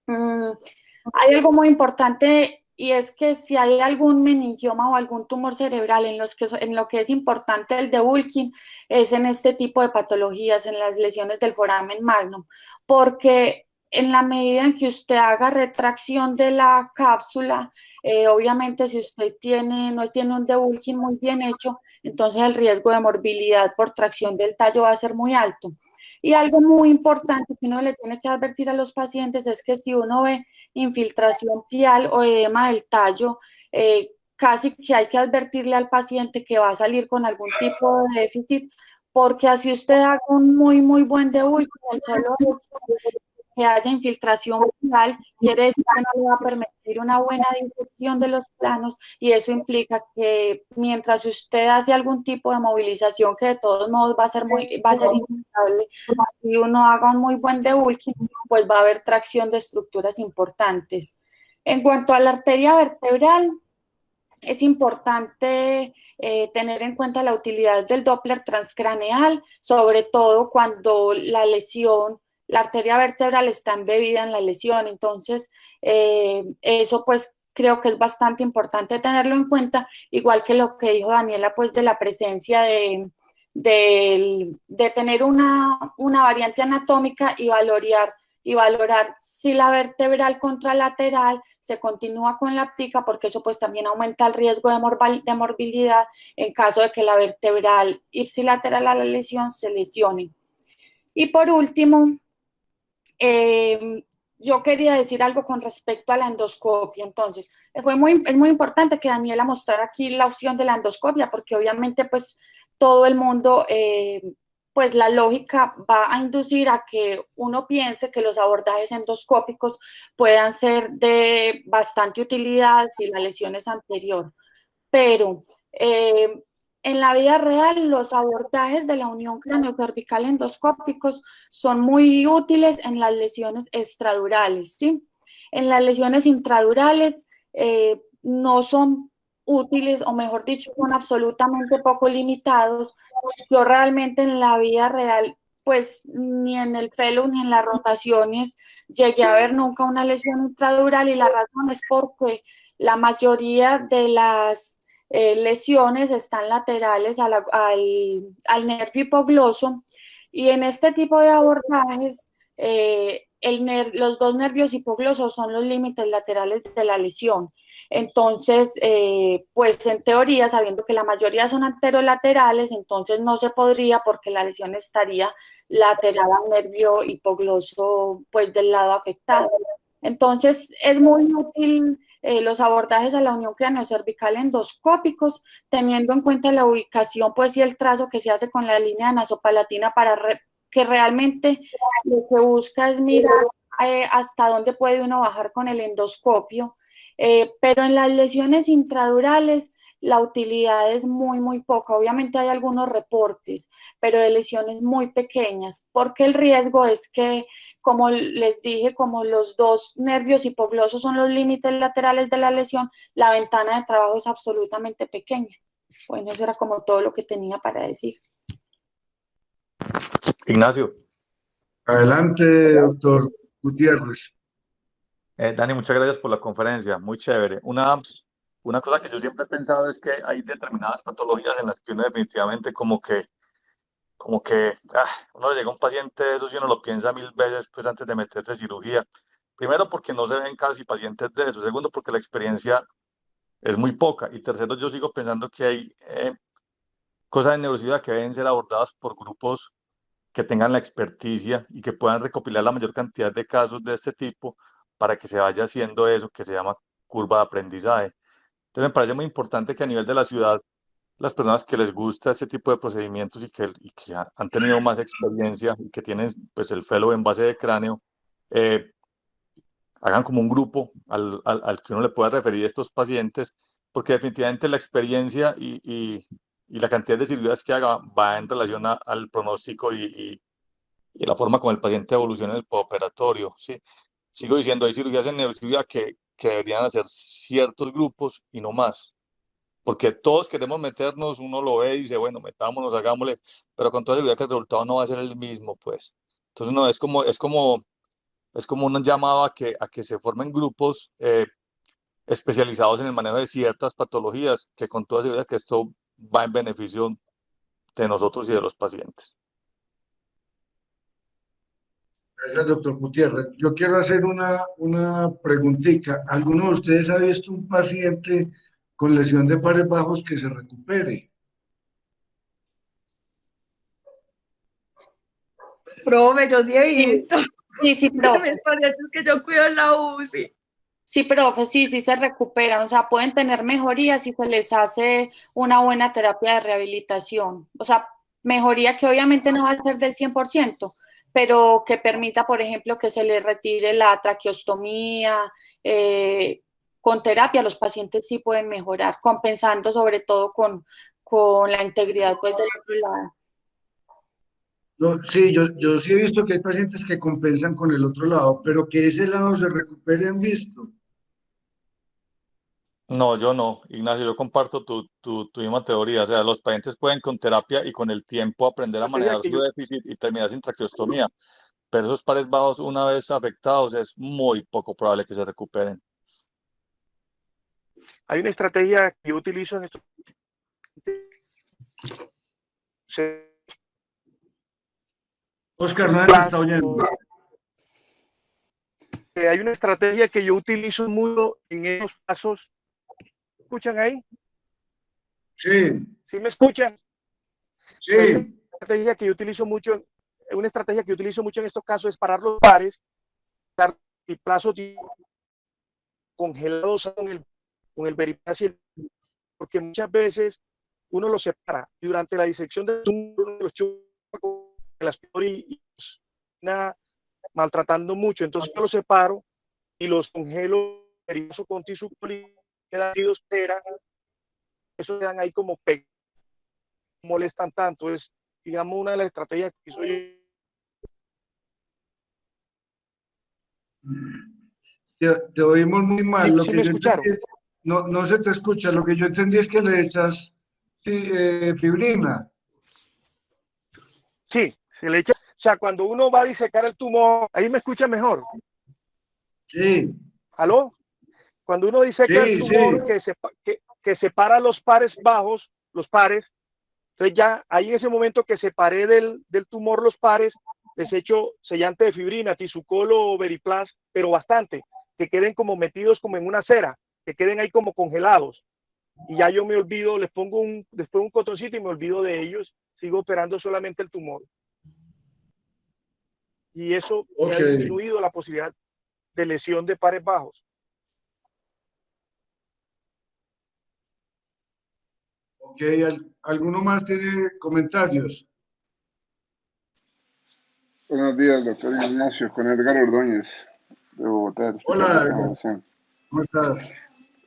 Speaker 4: Hay algo muy importante y es que si hay algún meningioma o algún tumor cerebral en lo que es importante el debulking es en este tipo de patologías, en las lesiones del foramen magnum, porque en la medida en que usted haga retracción de la cápsula, obviamente si usted no tiene un debulking muy bien hecho, entonces el riesgo de morbilidad por tracción del tallo va a ser muy alto. Y algo muy importante que uno le tiene que advertir a los pacientes es que si uno ve infiltración pial o edema del tallo, casi que hay que advertirle al paciente que va a salir con algún tipo de déficit, porque así usted haga un muy, muy buen debut, con el solo hecho que haya infiltración pial, quiere decir que no le va a permitir una buena disección de los planos y eso implica que mientras usted hace algún tipo de movilización que de todos modos va a ser inevitable, si uno haga un muy buen debulking, pues va a haber tracción de estructuras importantes. En cuanto a la arteria vertebral, es importante tener en cuenta la utilidad del Doppler transcraneal, sobre todo cuando la arteria vertebral está embebida en la lesión. Entonces, eso pues creo que es bastante importante tenerlo en cuenta, igual que lo que dijo Daniela, pues de la presencia de tener una variante anatómica y valorar si la vertebral contralateral se continúa con la pica, porque eso pues también aumenta el riesgo de morbilidad en caso de que la vertebral ipsilateral a la lesión se lesione. Y por último, yo quería decir algo con respecto a la endoscopia. Entonces, es muy importante que Daniela mostrara aquí la opción de la endoscopia, porque obviamente pues todo el mundo, pues la lógica va a inducir a que uno piense que los abordajes endoscópicos puedan ser de bastante utilidad si la lesión es anterior. Pero en la vida real, los abordajes de la unión craneocervical endoscópicos son muy útiles en las lesiones extradurales, ¿sí? En las lesiones intradurales no son útiles, o mejor dicho, son absolutamente poco limitados. Yo realmente en la vida real, pues ni en el fellow ni en las rotaciones llegué a ver nunca una lesión intradural, y la razón es porque la mayoría de las lesiones están laterales al nervio hipogloso, y en este tipo de abordajes los dos nervios hipoglosos son los límites laterales de la lesión. Entonces, pues en teoría, sabiendo que la mayoría son anterolaterales, entonces no se podría porque la lesión estaría lateral al nervio hipogloso, pues del lado afectado. Entonces, es muy útil los abordajes a la unión craneocervical endoscópicos, teniendo en cuenta la ubicación, pues y el trazo que se hace con la línea nasopalatina para que realmente lo que busca es mirar hasta dónde puede uno bajar con el endoscopio. Pero en las lesiones intradurales la utilidad es muy, muy poca. Obviamente hay algunos reportes, pero de lesiones muy pequeñas, porque el riesgo es que, como les dije, como los dos nervios hipoglosos son los límites laterales de la lesión, la ventana de trabajo es absolutamente pequeña. Bueno, eso era como todo lo que tenía para decir.
Speaker 5: Ignacio.
Speaker 2: Adelante, doctor Gutiérrez.
Speaker 5: Dani, muchas gracias por la conferencia, muy chévere. Una cosa que yo siempre he pensado es que hay determinadas patologías en las que uno definitivamente como que uno le llega a un paciente de esos y uno lo piensa 1000 veces pues antes de meterse cirugía. Primero porque no se ven casi pacientes de eso, segundo porque la experiencia es muy poca y tercero yo sigo pensando que hay cosas de neurocirugía que deben ser abordadas por grupos que tengan la experticia y que puedan recopilar la mayor cantidad de casos de este tipo para que se vaya haciendo eso que se llama curva de aprendizaje. Entonces me parece muy importante que a nivel de la ciudad, las personas que les gusta este tipo de procedimientos y que han tenido más experiencia y que tienen pues el fellow en base de cráneo, eh, hagan como un grupo al que uno le pueda referir a estos pacientes, porque definitivamente la experiencia y la cantidad de cirugías que haga va en relación al pronóstico y la forma como el paciente evoluciona en el postoperatorio, ¿sí? Sigo diciendo, hay cirugías en neurocirugía que deberían hacer ciertos grupos y no más, porque todos queremos meternos, uno lo ve y dice, bueno, metámonos, hagámosle, pero con toda seguridad que el resultado no va a ser el mismo, pues. Entonces, no, es como un llamado a que se formen grupos especializados en el manejo de ciertas patologías, que con toda seguridad que esto va en beneficio de nosotros y de los pacientes.
Speaker 2: Gracias, doctor Gutiérrez. Yo quiero hacer una preguntita. ¿Alguno de ustedes ha visto un paciente con lesión de pares bajos que se recupere?
Speaker 1: Profe, yo sí he
Speaker 4: Sí,
Speaker 1: visto.
Speaker 4: sí,
Speaker 1: De
Speaker 4: profe.
Speaker 1: mis pacientes que yo cuido en la UCI.
Speaker 4: Sí, profe, sí se recuperan, o sea, pueden tener mejorías si se les hace una buena terapia de rehabilitación. O sea, mejoría que obviamente no va a ser del 100%, pero que permita, por ejemplo, que se les retire la traqueostomía. Con terapia los pacientes sí pueden mejorar, compensando sobre todo con la integridad pues, del otro lado.
Speaker 2: Sí, yo sí he visto que hay pacientes que compensan con el otro lado, pero que ese lado se recupere han visto.
Speaker 5: No, yo no, Ignacio, yo comparto tu misma teoría. O sea, los pacientes pueden con terapia y con el tiempo aprender a
Speaker 3: Estrategia
Speaker 5: manejar
Speaker 3: que
Speaker 5: su
Speaker 3: yo,
Speaker 5: déficit y terminar sin traqueostomía, pero esos pares bajos, una vez afectados, es muy poco probable que se recuperen.
Speaker 3: hay una estrategia que yo utilizo en estos.
Speaker 2: Oscar, nadie te está oyendo.
Speaker 3: Hay una estrategia que yo utilizo mucho en esos casos. ¿Escuchan ahí?
Speaker 2: Sí,
Speaker 3: ¿Sí me escuchan? Hay una
Speaker 2: sí.
Speaker 3: estrategia que yo utilizo mucho, una estrategia que yo utilizo mucho en estos casos es parar los pares, dar el plazo congelados con el veriplacio, porque muchas veces uno los separa y durante la disección del tumor uno los chupa con el aspirador y maltratando mucho, entonces yo los separo y los congelo con tisucol y quedan ahí dos peras, eso quedan ahí como pegados, molestan tanto, es digamos una de las estrategias que soy.
Speaker 2: Te oímos muy mal. Lo
Speaker 3: ¿Sí
Speaker 2: que
Speaker 3: me
Speaker 2: yo entendí
Speaker 3: escucharon?
Speaker 2: es, no se te escucha. Lo que yo entendí es que le echas fibrina.
Speaker 3: Sí, se le echa, o sea, cuando uno va a disecar el tumor, ahí me escucha mejor.
Speaker 2: Sí,
Speaker 3: ¿Aló? Cuando uno diseca el
Speaker 2: sí, sí.
Speaker 3: tumor que separa los pares bajos, los pares, entonces ya ahí en ese momento que separé del tumor los pares, les echo sellante de fibrina, tisucol o veriplas, pero bastante, que queden como metidos como en una cera, que queden ahí como congelados. Y ya yo me olvido, les pongo después un cotoncito y me olvido de ellos, sigo operando solamente el tumor. Y eso me
Speaker 2: Ok,
Speaker 3: ha disminuido la posibilidad de lesión de pares bajos.
Speaker 2: ok. ¿Alguno más tiene comentarios?
Speaker 6: Buenos días, doctor Ignacio, con Edgar Ordóñez, de Bogotá, del Hospital de
Speaker 2: Hola,
Speaker 6: San José.
Speaker 2: ¿cómo estás?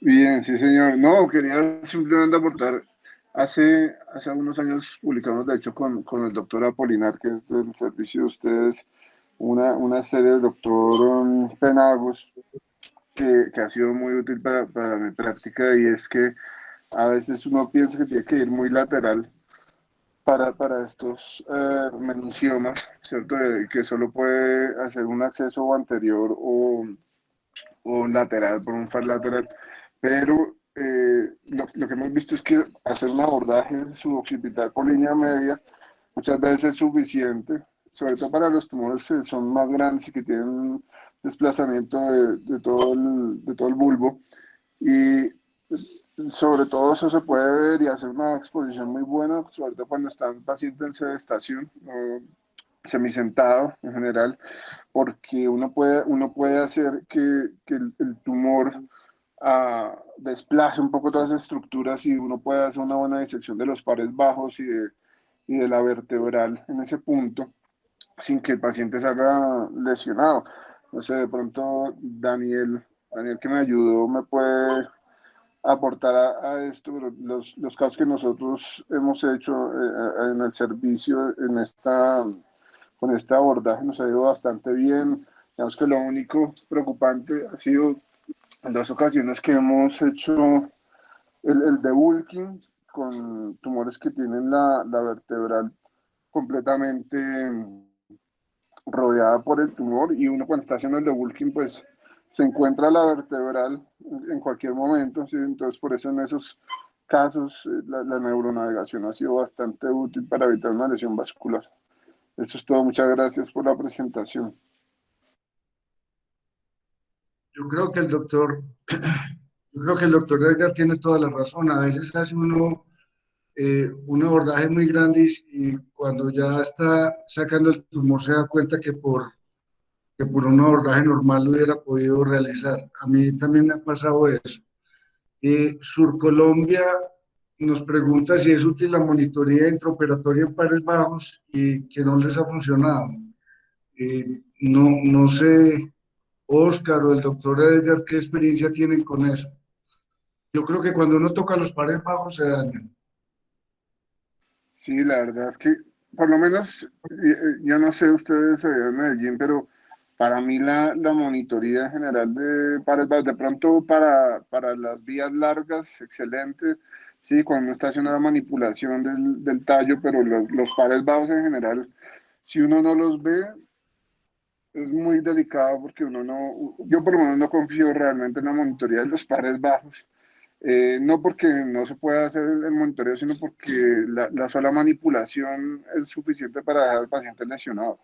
Speaker 6: Bien, sí, señor. No, quería simplemente aportar. Hace algunos años publicamos, de hecho, con el doctor Apolinar, que es del servicio de ustedes, una serie del doctor Penagos, que ha sido muy útil para mi práctica, y es que a veces uno piensa que tiene que ir muy lateral para estos meningiomas, ¿cierto? Que solo puede hacer un acceso anterior o lateral por un far lateral, pero lo que hemos visto es que hacer un abordaje suboccipital por línea media muchas veces es suficiente, sobre todo para los tumores que son más grandes y que tienen desplazamiento de todo el bulbo. Y sobre todo eso se puede ver y hacer una exposición muy buena, sobre todo cuando están pacientes en sedestación, o semisentado en general, porque uno puede hacer que el tumor desplace un poco todas las estructuras y uno puede hacer una buena disección de los pares bajos y de la vertebral en ese punto sin que el paciente salga lesionado. No sé, de pronto Daniel que me ayudó me puede aportar a esto, pero los casos que nosotros hemos hecho en el servicio con este abordaje nos ha ido bastante bien. Digamos que lo único preocupante ha sido en dos ocasiones que hemos hecho el debulking con tumores que tienen la vertebral completamente rodeada por el tumor y uno cuando está haciendo el debulking pues se encuentra la vertebral en cualquier momento, ¿sí? Entonces por eso en esos casos la neuronavegación ha sido bastante útil para evitar una lesión vascular. Eso es todo, muchas gracias por la presentación.
Speaker 2: Yo creo que el doctor, yo creo que el doctor Edgar tiene toda la razón. A veces hace uno un abordaje muy grande y cuando ya está sacando el tumor se da cuenta que por un abordaje normal lo hubiera podido realizar. A mí también me ha pasado eso. Surcolombia nos pregunta si es útil la monitoría intraoperatoria en pares bajos y que no les ha funcionado. No sé, Oscar o el doctor Edgar, ¿qué experiencia tienen con eso? Yo creo que cuando uno toca los pares bajos se dañan.
Speaker 6: Sí, la verdad es que, por lo menos, yo no sé ustedes allá en Medellín, pero para mí la monitoría en general de pronto para las vías largas, excelente, sí, cuando uno está haciendo la manipulación del tallo, pero los pares bajos en general, si uno no los ve, es muy delicado porque uno no, yo por lo menos no confío realmente en la monitoría de los pares bajos. No porque no se pueda hacer el monitoreo, sino porque la sola manipulación es suficiente para dejar al paciente lesionado.